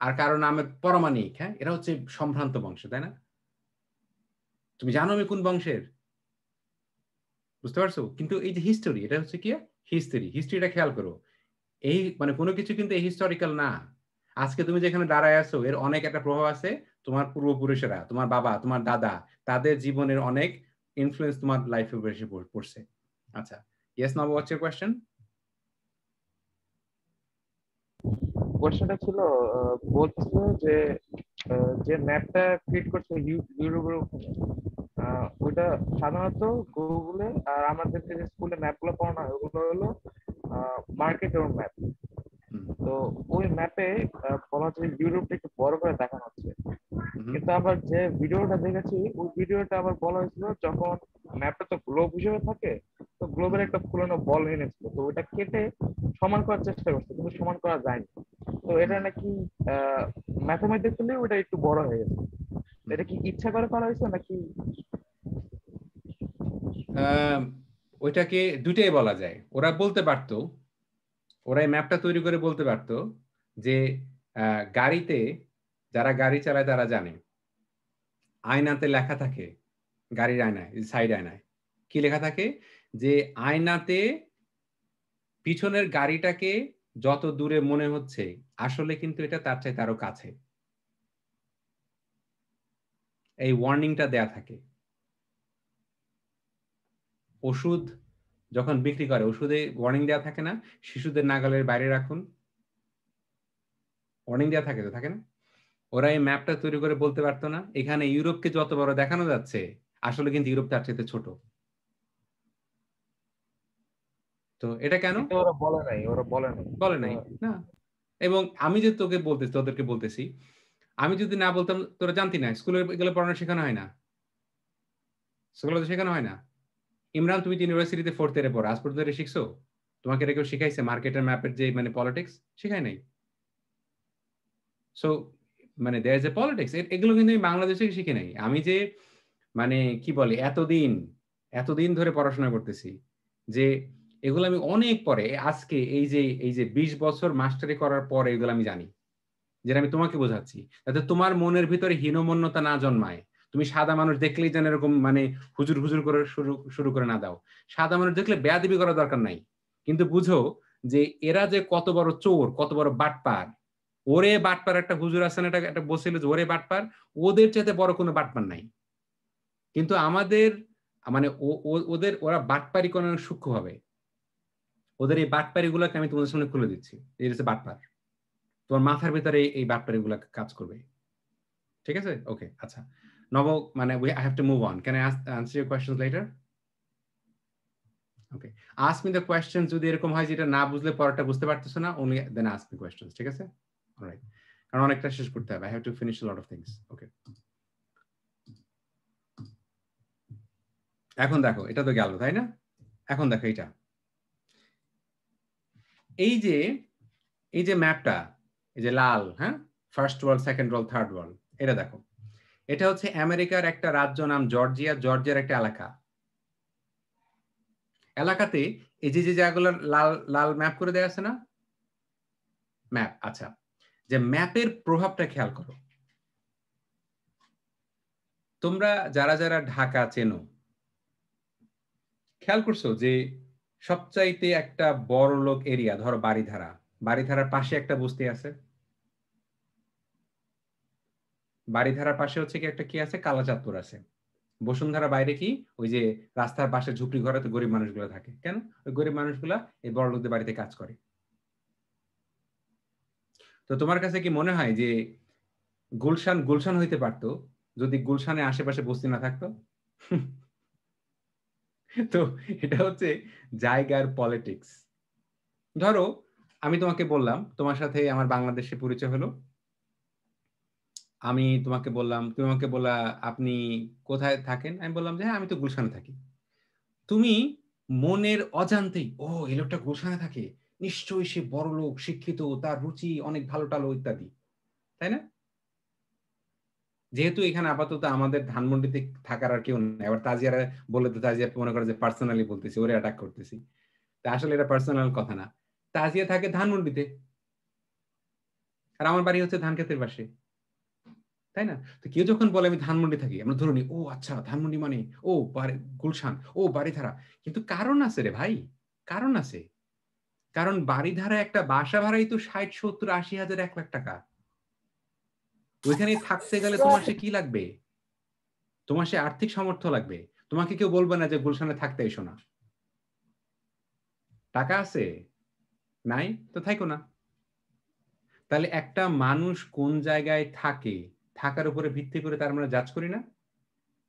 Speaker 1: আর কারো নামের পরমাণিক, হ্যাঁ, এরা হচ্ছে সম্ভ্রান্ত বংশ, তাই না? তুমি জানো আমি কোন বংশের, বুঝতে পারছো? কিন্তু এই যে হিস্টোরি, এটা হচ্ছে কি হিস্ট্রিটা খেয়াল করো। এই মানে কোনো কিছু কিন্তু এই হিস্টোরিক্যাল না। আজকে তুমি যেখানে দাঁড়ায় আছো এর অনেক একটা প্রভাব আছে তোমার পূর্বপুরুষেরা, তোমার বাবা, তোমার দাদা, তাদের জীবনের অনেক ইনফ্লুয়েন্স তোমার লাইফে এসে পড়ছে। আচ্ছা, yes now, what's your question?
Speaker 3: কোশ্চেনটা ছিল বলছিল যে যে ম্যাপটা ক্রিয়েট করছে ইউরোপের ওখানে, ওইটা সাধারণত গুগলে আর আমাদের যে স্কুলে ম্যাপগুলো পড়ানো হয় ওগুলো হলো মার্কেটের ম্যাপ। তো ওই ম্যাপে বলা হচ্ছে ইউরোপটা একটু বড় করে দেখানো হচ্ছে, কিন্তু আবার যে ভিডিওটা দেখেছি ওই ভিডিওটা আবার বলা হয়েছিল যখন ম্যাপটা তো গ্লোব হিসেবে থাকে, তো গ্লোবের একটা ফুলানো বল এনেছিল, তো ওইটা কেটে সমান করার চেষ্টা করছে, কিন্তু সমান করা যায়নি। তো এটা নাকি ম্যাথমেটিক্যালি ওটা একটু বড় হয়ে গেছে। এটা কি ইচ্ছা করে করা হয়েছে নাকি?
Speaker 1: ওইটাকে দুইটাই বলা যায়। ওরা বলতে পারতো, ওরা এই ম্যাপটা তৈরি করে বলতে পারতো যে গাড়িতে যারা গাড়ি চালায় তারা জানে আয়নাতে লেখা থাকে, গাড়ির আয়নায়, সাইড আয়নায় কি লেখা থাকে যে আয়নাতে পিছনের গাড়িটাকে যত দূরে মনে হচ্ছে আসলে কিন্তু এটা তার চাইতে আরো কাছে। এই ওয়ার্নিংটা দেয়া থাকে। ওষুধ যখন বিক্রি করে ওষুধে ওয়ার্নিং দেওয়া থাকে না, শিশুদের নাগালের বাইরে রাখুন, ওয়ার্নিং দেওয়া থাকে তো, থাকে না? ওরা এই ম্যাপটা তৈরি করে বলতে পারতো না এখানে ইউরোপকে যত বড় দেখানো যাচ্ছে আসলে কিন্তু ইউরোপ তার চাইতে ছোট। তো এটা কেন
Speaker 3: ওরা বলে নাই, ওরা বলে নাই,
Speaker 1: বলে নাই না। এবং আমি যে তোকে বলতেছি, তোদেরকে বলতেছি, আমি যদি না বলতাম তোরা জানতি না। স্কুলে গেলে পড়ানো শেখানো হয় না, স্কুলে তো শেখানো হয় না। ইমরান, তুমি ইউনিভার্সিটিতে 4th ইয়ারে পড়ো, আজ পর্যন্ত এটা শিখছো? তোমাকে এটা কেউ শিখাইছে মার্কেটের ম্যাপের যে মানে পলিটিক্স? শিখায় নাই। সো মানে দেয়ার ইজ এ পলিটিক্স, এগুলো কিন্তু আমি বাংলাদেশে শিখি নাই। আমি যে মানে কি বলে এতদিন ধরে পড়াশোনা করতেছি যে এগুলো আমি অনেক পরে, আজকে এই যে 20 বছর মাস্টারি করার পরে এগুলো আমি জানি, যেটা আমি তোমাকে বোঝাচ্ছি, যাতে তোমার মনের ভিতরে হীনমন্যতা না জন্মায়। তুমি সাদা মানুষ দেখলেই যেন এরকম মানে হুজুর হুজুর করে শুরু করে না দাও। সাদা মানুষ দেখলে বেয়াদবি করার দরকার নাই, কিন্তু বুঝো যে এরা যে কত বড় চোর, কত বড় বাটপার। ওরে বাটপার একটা হুজুর আছেন, এটা বলছিল যে ওরে বাটপার, ওদের চাইতে বড় কোনো বাটপার নাই। কিন্তু আমাদের মানে ওদের ওরা বাটপারি করার সূক্ষ্ম হবে। ওদের এই বাটপারি গুলাকে আমি তোমাদের সামনে খুলে দিচ্ছি, এই হচ্ছে বাটপার। তোমার মাথার ভিতরে এই বাটপারি গুলা কাজ করবে, ঠিক আছে? ওকে, আচ্ছা নব, মানে I have to move on. Can I answer your questions later? Okay, ask me the questions যদি এরকম হয় যেটা না বুঝলে পরেরটা বুঝতে পারতেছো না, only then ask me questions, ঠিক আছে? অলরাইট, কারণ অনেকটা শেষ করতে হবে। I have to finish a lot of things. Okay, এখন দেখো, এটা তো গেল তাই না? এখন দেখো এটা, এই যে ম্যাপটা, এই যে লাল, হ্যাঁ, first world, second world, third world, এটা দেখো, এটা হচ্ছে আমেরিকার একটা রাজ্য নাম জর্জিয়া, জর্জিয়ার একটা এলাকাতে এই যে জায়গাগুলো লাল লাল ম্যাপ করে দেয়া আছে না, ম্যাপ। আচ্ছা, যে ম্যাপের প্রভাবটা খেয়াল করো। তোমরা যারা যারা ঢাকা চেনো, খেয়াল করছো যে সবচাইতে একটা বড় লোক এরিয়া, ধরো বারিধারা, বারিধারার পাশে একটা বস্তি আছে, বারিধারার পাশে হচ্ছে কি একটা কি আছে, কালাচাঁদপুর আছে। বসুন্ধরা বাইরে কি, ওই যে রাস্তার পাশে ঝুপড়ি ঘরে তো গরিব মানুষগুলো থাকে। কেন? ওই গরিব মানুষগুলা এই বড় লোকদের বাড়িতে কাজ করে। তো তোমার কাছে কি মনে হয় যে গুলশান গুলশান হইতে পারতো যদি গুলশানের আশেপাশে বস্তি না থাকতো? তো এটা হচ্ছে জায়গার পলিটিক্স। ধরো আমি তোমাকে বললাম, তোমার সাথে আমার বাংলাদেশে পরিচয় হলো, আমি তোমাকে বললাম, তুমি আমাকে বললা আপনি কোথায় থাকেন, আমি বললাম যে হ্যাঁ আমি তো গুলশানে থাকি। তুমি মনের অজান্তেই, ও এই লোকটা গুলশানে থাকে, নিশ্চয়ই সে বড় লোক, শিক্ষিত, তার রুচি অনেক ভালো টালো ইত্যাদি, তাই না? যেহেতু এখানে আপাতত আমাদের ধানমন্ডিতে থাকার আর কেউ নেই, আবার তাজিয়ারা বলে তো তাজিয়া মনে করে যে পার্সোনালি বলতেছি, ওরে অ্যাটাক করতেছি। তা আসলে এটা পার্সোনাল কথা না। তাজিয়া থাকে ধানমন্ডিতে, আর আমার বাড়ি হচ্ছে ধানক্ষেতের পাশে, তাই না? তো কেউ যখন বলে আমি ধানমন্ডি থাকি, আমরা ধরে নিই ও আচ্ছা ধানমন্ডি মানে ও গুলশান, ও বাড়িধারা। কিন্তু কারণ আছে রে ভাই, কারণ আছে। কারণ বাড়িধারা একটা বাসা ভাড়াই তো 60, 70, 80 হাজার, 1 লাখ টাকা। ওইখানে থাকতে গেলে তোমার সে কি লাগবে? তোমার সে আর্থিক সামর্থ্য লাগবে। তোমাকে কেউ বলবে না যে গুলশানে থাকতে এসো না। টাকা আছে? নাই তো থাইকো না। তাহলে একটা মানুষ কোন জায়গায় থাকে, থাকার উপরে ভিত্তি করে তার আমরা জাজ করি না?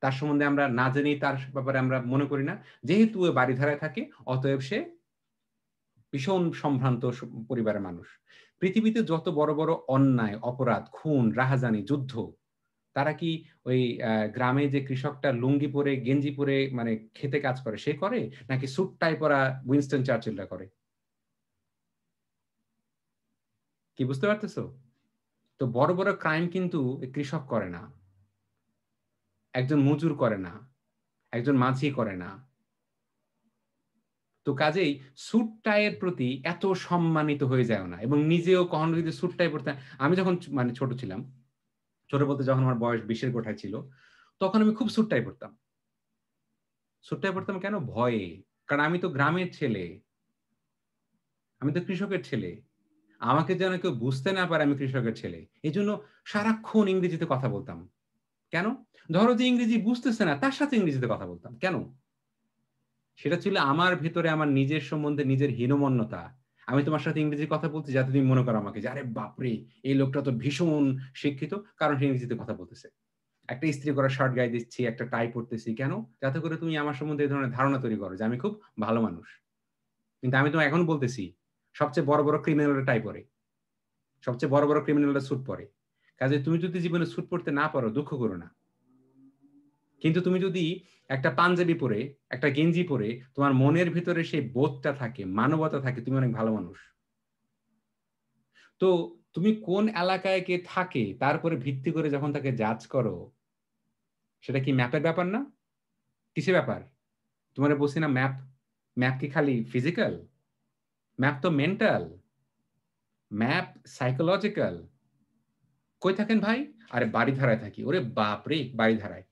Speaker 1: তার সম্বন্ধে আমরা না জেনেই তার ব্যাপারে আমরা মনে করি না যেহেতু ও বাড়িধারায় থাকে অতএব সে ভীষণ সম্ভ্রান্ত পরিবারের মানুষ। পৃথিবীতে যত বড় বড় অন্যায়, অপরাধ, খুন, রাহাজানি, যুদ্ধ, তারা কি ওই গ্রামে যে কৃষকটা লুঙ্গি পরে গেঞ্জি পরে মানে খেতে কাজ করে সে করে, নাকি স্যুট টাই পরা উইনস্টন চার্চিলরা করে? কি বুঝতে পারতেছো? তো বড় বড় ক্রাইম কিন্তু কৃষক করে না, একজন মজুর করে না, একজন মাঝি করে না। তো কাজেই স্যুট টাইয়ের প্রতি এত সম্মানিত হয়ে যায় না, এবং নিজেও কখনো যদি স্যুট টাই পরতাম। আমি যখন মানে ছোট ছিলাম, ছোট বলতে যখন আমার বয়স 20-এর কোঠায় ছিল, তখন আমি খুব স্যুট টাই পরতাম। স্যুট টাই পরতাম কেন? ভয়ে। কারণ আমি তো গ্রামের ছেলে, আমি তো কৃষকের ছেলে। আমাকে যেন কেউ বুঝতে না পারে আমি কৃষকের ছেলে, এই জন্য সারাক্ষণ ইংরেজিতে কথা বলতাম। কেন? ধরো যে ইংরেজি বুঝতেছে না, তার সাথে ইংরেজিতে কথা বলতাম কেন? সেটা ছিল আমার ভেতরে আমার নিজের সম্বন্ধে নিজের হীনমন্যতা। আমি তোমার সাথে ইংরেজি কথা বলতে যাতে তুমি মনে করো আমাকে যে আরে বাপরে, এই লোকটা তো ভীষণ শিক্ষিত, কারণ সে ইংরেজিতে কথা বলতেছে। একটা ইস্ত্রি করা শার্ট গায়ে দিচ্ছি, একটা টাই পরতেছি, কেন? যাতে করে তুমি আমার সম্বন্ধে এই ধরনের ধারণা তৈরি করো যে আমি খুব ভালো মানুষ। কিন্তু আমি তো এখন বলতেছি সবচেয়ে বড় বড় ক্রিমিনালরা টাই পরে, সবচেয়ে বড় বড় ক্রিমিনালরা স্যুট পরে। কাজে তুমি যদি জীবনে স্যুট পরতে না পারো, দুঃখ করো না। কিন্তু তুমি যদি একটা পাঞ্জাবি পরে, একটা গেঞ্জি পরে, তোমার মনের ভিতরে সেই বোধটা থাকে, মানবতা থাকে, তুমি অনেক ভালো মানুষ। তো তুমি কোন এলাকায় কে থাকে তারপরে ভিত্তি করে যখন তাকে জাজ করো, সেটা কি ম্যাপের ব্যাপার না? কিসের ব্যাপার? তোমার বলছি না ম্যাপ, ম্যাপ কি খালি ফিজিক্যাল? ম্যাপ তো মেন্টাল, ম্যাপ সাইকোলজিক্যাল। কই থাকেন ভাই? আরে বাড়িধারায় থাকি। ওরে বাপরে, বাড়িধারায়।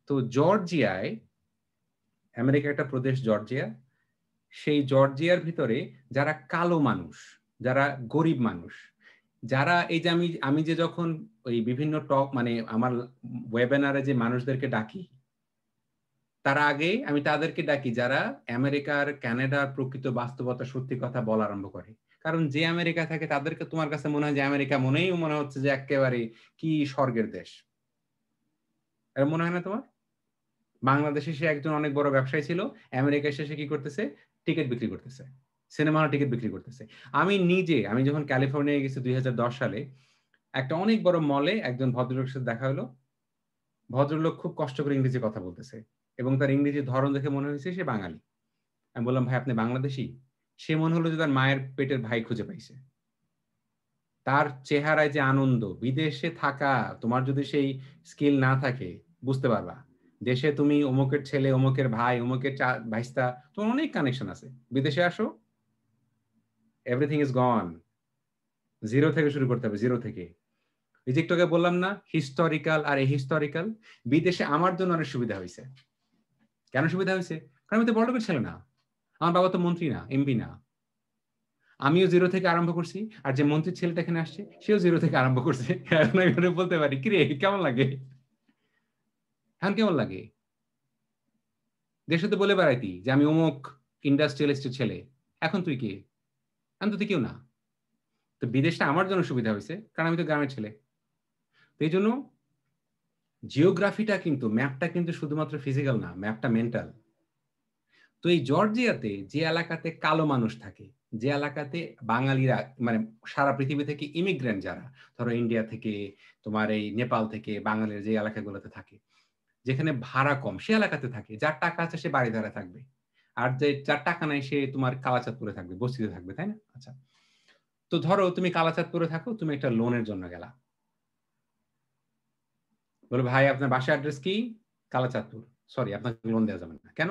Speaker 1: তো জর্জিয়ায়, আমেরিকার একটা প্রদেশ জর্জিয়া, সেই জর্জিয়ার ভিতরে যারা কালো মানুষ, যারা গরিব মানুষ, যারা এই যে আমি আমি যে যখন ওই বিভিন্ন টক মানে আমার ওয়েবিনারে যে মানুষদেরকে ডাকি, তার আগে আমি তাদেরকে ডাকি যারা আমেরিকার কানাডার প্রকৃত বাস্তবতা সত্যি কথা বলা আরম্ভ করে। কারণ যে আমেরিকা থাকে তাদেরকে তোমার কাছে মনে হয় যে আমেরিকা মনে হচ্ছে যে একেবারে কি স্বর্গের দেশ। এরকম মনে হয় না তোমার? বাংলাদেশে সে একজন অনেক বড় ব্যবসায়ী ছিল, আমেরিকা এসে সে কি করতেছে? টিকিট বিক্রি করতেছে, সিনেমা হল টিকিট বিক্রি করতেছে। আমি যখন ক্যালিফোর্নিয়া গেছি 2010 সালে, একটা অনেক বড় মলে একজন ভদ্রলোকের সাথে দেখা হলো। ভদ্রলোক খুব কষ্ট করে ইংরেজি কথা বলতেছে, এবং তার ইংরেজির ধরন দেখে মনে হয়েছে সে বাঙালি। আমি বললাম, ভাই আপনি বাংলাদেশী? সে মনে হলো যে তার মায়ের পেটের ভাই খুঁজে পাইছে। তার চেহারায় যে আনন্দ! বিদেশে থাকা, তোমার যদি সেই স্কিল না থাকে, বুঝতে পারবা। দেশে তুমি অমুকের ছেলে, অমুকের ভাই, অমুকের ভাইস্তা, তোমার অনেক কানেকশন আছে। বিদেশে আসো, এভরিথিং ইজ গন। জিরো থেকে শুরু করতে হবে, জিরো থেকে। এই যে একটু আগে বললাম না, হিস্টোরিক্যাল আর এহিস্টোরিক্যাল। বিদেশে আমার জন্য অনেক সুবিধা হয়েছে। কেন সুবিধা হয়েছে? কারণ আমি তো বড়লোকের ছেলে না, আমার বাবা তো মন্ত্রী না, এমপি না। আমিও জিরো থেকে আরম্ভ করছি, আর যে মন্ত্রীর ছেলেটা এখানে আসছে সেও জিরো থেকে আরম্ভ করছে। এখন আমি বলতে পারি, কিরে কেমন লাগে? এখন কেমন লাগে? দেশে তো বলে বেড়াইতি যে আমি অমুক ইন্ডাস্ট্রিয়ালিস্টের ছেলে। এখন তুই কে? এখন তো তুই কেউ না। তো বিদেশটা আমার জন্য সুবিধা হয়েছে, কারণ আমি তো গ্রামের ছেলে। তো এই জন্য জিওগ্রাফিটা কিন্তু, ম্যাপটা কিন্তু শুধুমাত্র ফিজিক্যাল না, ম্যাপটা মেন্টাল। তো এই জর্জিয়াতে যে এলাকাতে কালো মানুষ থাকে, যে এলাকাতে বাঙালিরা মানে সারা পৃথিবী থেকে ইমিগ্রেন্ট যারা, ধরো ইন্ডিয়া থেকে, তোমার এই নেপাল থেকে বাঙালির যে এলাকাগুলোতে থাকে, যেখানে ভাড়া কম, সে এলাকাতে থাকে। যার টাকা আছে সে বাড়িধারা থাকবে, আর যে যার টাকা নাই সে তোমার কালাচাঁদপুরে থাকবে, বস্তিতে থাকবে, তাই না? আচ্ছা, তো ধরো তুমি কালাচাঁদপুরে থাকো, তুমি একটা লোনের জন্য গেলা। বলে, ভাই আপনার বাসা অ্যাড্রেস কি? কালাচাঁদপুর। সরি, আপনাকে লোন দেওয়া যাবে না। কেন?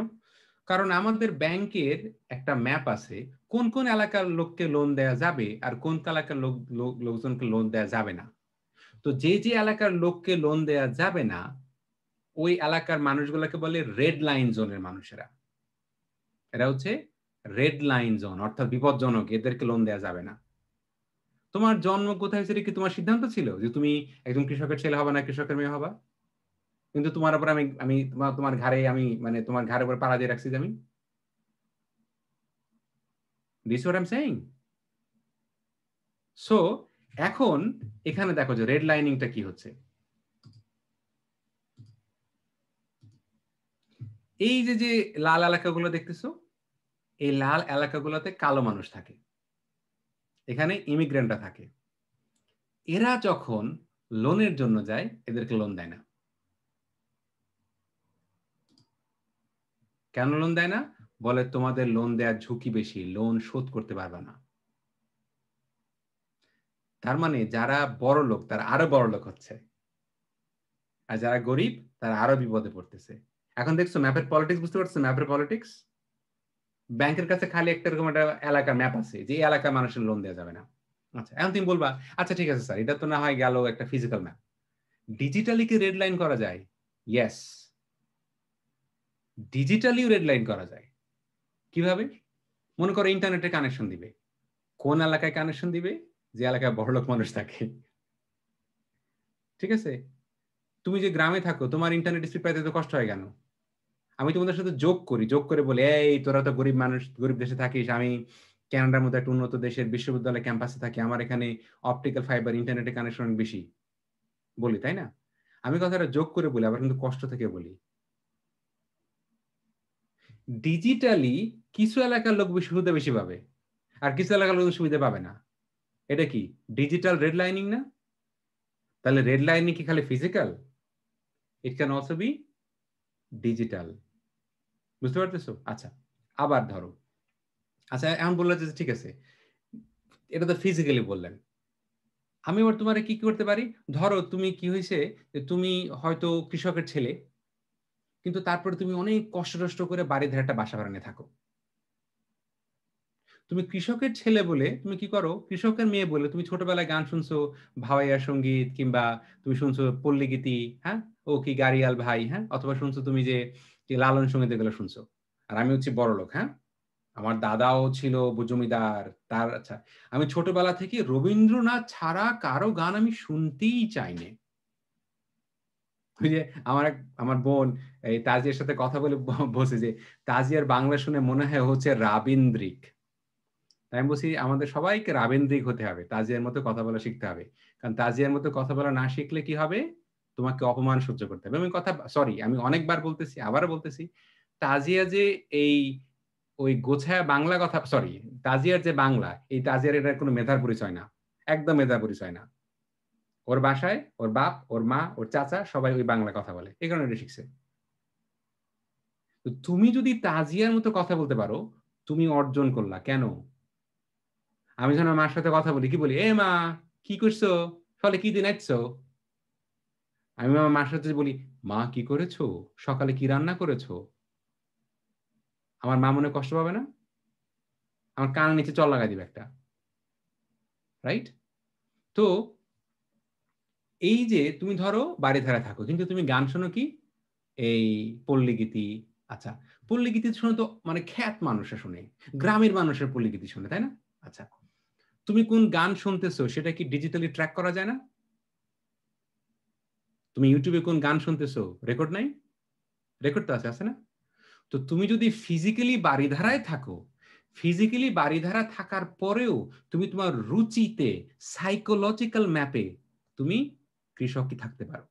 Speaker 1: কারণ আমাদের ব্যাংকের একটা ম্যাপ আছে কোন কোন এলাকার লোককে লোন দেওয়া যাবে আর কোন এলাকার লোকজনকে লোন দেওয়া যাবে না। তো যে যে এলাকার লোককে লোন দেওয়া যাবে না, ওই এলাকার মানুষগুলোকে বলে রেড লাইন জোনের মানুষেরা। এরা হচ্ছে রেড লাইন জোন, অর্থাৎ বিপজ্জনক, এদেরকে লোন দেওয়া যাবে না। তোমার জন্ম কোথায় সেটা কি তোমার সিদ্ধান্ত ছিল যে তুমি একজন কৃষকের ছেলে হবা না কৃষকের মেয়ে হবা? কিন্তু তোমার উপর আমি আমি তোমার ঘাড়ে আমি মানে তোমার ঘাড়ের উপর পাড়া দিয়ে রাখছি যে আমি, this what I am saying. So এখন এখানে দেখো যে রেড লাইনিংটা কি হচ্ছে। এই যে যে লাল এলাকাগুলো দেখতেছো, এই লাল এলাকাগুলোতে কালো মানুষ থাকে, এখানে ইমিগ্রেন্টরা থাকে। এরা যখন লোনের জন্য যায়, এদেরকে লোন দেয় না। কেন লোন দেয় না? বলে তোমাদের লোন দেওয়ার ঝুঁকি বেশি, লোন শোধ করতে পারবে না। তার মানে যারা বড় লোক তারা আরো বড় লোক হচ্ছে, আর যারা গরিব তারা আরো বিপদে পড়তেছে। এখন দেখছো ম্যাপের পলিটিক্স, বুঝতে পারছো ম্যাপের পলিটিক্স? ব্যাংকের কাছে খালি একটা এরকম একটা এলাকার ম্যাপ আছে যে এই এলাকার মানুষের লোন দেওয়া যাবে না। আচ্ছা, এখন তুমি বলবা আচ্ছা ঠিক আছে স্যার, এটা তো না হয় গেল একটা ফিজিক্যাল ম্যাপ, ডিজিটালি কি রেড লাইন করা যায়? ইয়েস, ডিজিটালিও রেড লাইন করা যায়। কিভাবে? মনে করো ইন্টারনেটের কানেকশন দিবে, কোন এলাকায় কানেকশন দিবে? যে এলাকায় বড়লোক মানুষ থাকে। ঠিক আছে, তুমি যে গ্রামে থাকো তোমার ইন্টারনেট স্পিড পাইতে তো কষ্ট হয় কেন? আমি তোমাদের সাথে যোগ করে বলি এই তোরা তো গরিব মানুষ, গরিব দেশে থাকিস, আমি কানাডার মতো একটা উন্নত দেশের বিশ্ববিদ্যালয় ক্যাম্পাসে থাকি, আমার এখানে অপটিক্যাল ফাইবার ইন্টারনেটের কানেকশন বেশি বলি, তাই না? আমি কথাটা যোগ করে বলি, আবার কিন্তু কষ্ট থেকে বলি। ডিজিটালি কিছু এলাকার লোক সুবিধা বেশি পাবে আর কিছু এলাকার লোক সুবিধা পাবে না। এটা কি ডিজিটাল রেড লাইনিং না? তাহলে রেড লাইনিং কি খালি physical? It can also be digital. বুঝতে পারতেছো? আচ্ছা, আবার ধরো, আচ্ছা এখন বললো যে ঠিক আছে এটা তো ফিজিক্যালি বললেন, আমি এবার তোমার কি করতে পারি? ধরো তুমি কি হয়েছে, তুমি হয়তো কৃষকের ছেলে, কিন্তু তারপরে তুমি অনেক কষ্ট করে বাড়ি ধারে একটা বাসা বানিয়ে থাকো। তুমি কৃষকের ছেলে বলে তুমি কি করো, কৃষকের মেয়ে বলে তুমি ছোটবেলায় গান শুনছো, ভাওয়াইয়া সঙ্গীত, কিংবা তুমি শুনছো পল্লী গীতি, হ্যাঁ, ও কি গাড়িয়াল ভাই, হ্যাঁ, অথবা শুনছো তুমি যে লালন সঙ্গীত, এগুলো শুনছো। আর আমি হচ্ছি বড় লোক, হ্যাঁ, আমার দাদাও ছিল জমিদার, তার আচ্ছা, আমি ছোটবেলা থেকে রবীন্দ্রনাথ ছাড়া কারো গান আমি শুনতেই চাইনি। ওই যে আমার বোন এই তাজিয়ার সাথে কথা বলে বসে যে তাজিয়ার বাংলা শুনে মনে হয় হচ্ছে রাবীন্দ্রিক। তাই আমি বলছি আমাদের সবাইকে রাবীন্দ্রিক হতে হবে, তাজিয়ার মতো কথা বলা শিখতে হবে, কারণ তাজিয়ার মতো কথা বলা না শিখলে কি হবে, তোমাকে অপমান সহ্য করতে হবে। আমি কথা সরি আমি অনেকবার বলতেছি, আবারও বলতেছি, তাজিয়া যে এই ওই গোছায়া বাংলা কথা, সরি, তাজিয়ার যে বাংলা, এই তাজিয়ার এটা কোনো মেধার পরিচয় না, একদম মেধার পরিচয় না। ওর বাসায় ওর বাপ, ওর মা, ওর চাচা সবাই ওই বাংলা কথা বলে, এই কারণে এটা শিখছে। তুমি যদি তাজিয়ার মতো কথা বলতে পারো, তুমি অর্জন করলা। কেন? আমি যখন মার সাথে কথা বলি কি বলি, এ মা কি করছো, ফলে কি দিন আসছো? আমি আমার মার সাথে বলি মা কি করেছো, সকালে কি রান্না করেছো? আমার মা মনে কষ্ট পাবে না? আমার কান নিচে চল লাগাই দিবে একটা, রাইট? তো এই যে তুমি ধরো বাড়ি ধারা থাকো, কিন্তু তুমি গান শোনো কি এই পল্লী গীতি। আচ্ছা, পল্লী গীতি শোনো তো মানে খ্যাত মানুষে শুনে, গ্রামের মানুষের পল্লী গীতি শুনে, তাই না? আচ্ছা, তুমি কোন গান শুনতেছো সেটা কি ডিজিটালি ট্র্যাক করা যায় না? তুমি ইউটিউবে কোন গান শুনতেছো রেকর্ড নাই? রেকর্ড তো আছে না? তো তুমি যদি ফিজিক্যালি বাড়িধারায় থাকো, ফিজিক্যালি বাড়িধারা থাকার পরেও তুমি তোমার রুচিতে সাইকোলজিক্যাল ম্যাপে তুমি কৃষকই থাকতে পারো।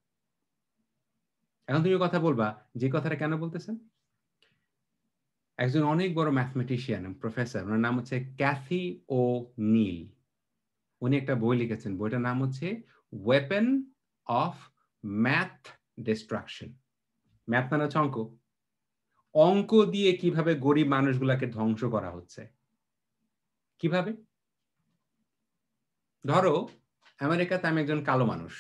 Speaker 1: এখন তুমি কথা বলবা যে কথাটা কেন বলতেছেন? একজন অনেক বড় ম্যাথমেটিশিয়ান প্রফেসর, ওনার নাম হচ্ছে ক্যাথি ও নীল। উনি একটা বই লিখেছেন, বইটার নাম হচ্ছে weapon of math destruction. Math মানে হচ্ছে অঙ্ক, অঙ্ক দিয়ে কিভাবে গরিব মানুষগুলাকে ধ্বংস করা হচ্ছে। কিভাবে? ধরো আমেরিকাতে আমি একজন কালো মানুষ,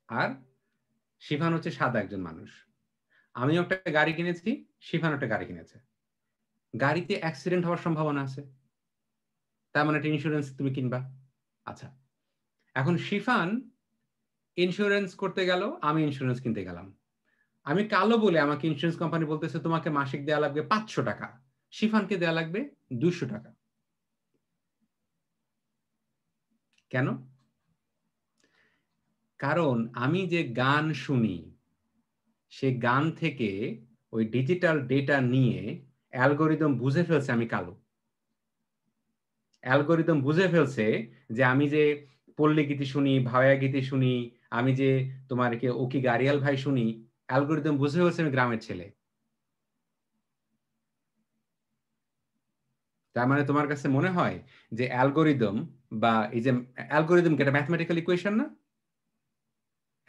Speaker 1: আর শিফান হচ্ছে সাদা একজন মানুষ। আমি একটা গাড়ি কিনেছি, শিফান একটা গাড়ি কিনেছে। গাড়িতে অ্যাক্সিডেন্ট হওয়ার সম্ভাবনা আছে, তার মানে একটা ইন্স্যুরেন্স তুমি কিনবা। আচ্ছা, এখন শিফান ইন্স্যুরেন্স করতে গেল, আমি ইন্স্যুরেন্স কিনতে গেলাম। আমি কালো বলে আমাকে ইন্স্যুরেন্স কোম্পানি বলতেছে তোমাকে মাসিক দেওয়া লাগবে 500 টাকা, শিফানকে দেওয়া লাগবে 200 টাকা। কেন? কারণ আমি যে গান শুনি সে গান থেকে ওই ডিজিটাল ডেটা নিয়ে অ্যালগোরিদম বুঝে ফেলছে আমি কালো। অ্যালগোরিদম বুঝে ফেলছে যে আমি যে পল্লী গীতি শুনি, ভাওয়া গীতি শুনি, আমি যে তোমার কে ওকি গাড়িয়াল ভাই শুনি, অ্যালগোরিদম বুঝে ফেলছে আমি গ্রামের ছেলে। তার মানে তোমার কাছে মনে হয় যে অ্যালগোরিদম বা এই যে অ্যালগোরিদম কি একটা ম্যাথমেটিক্যাল ইকুয়েশন না?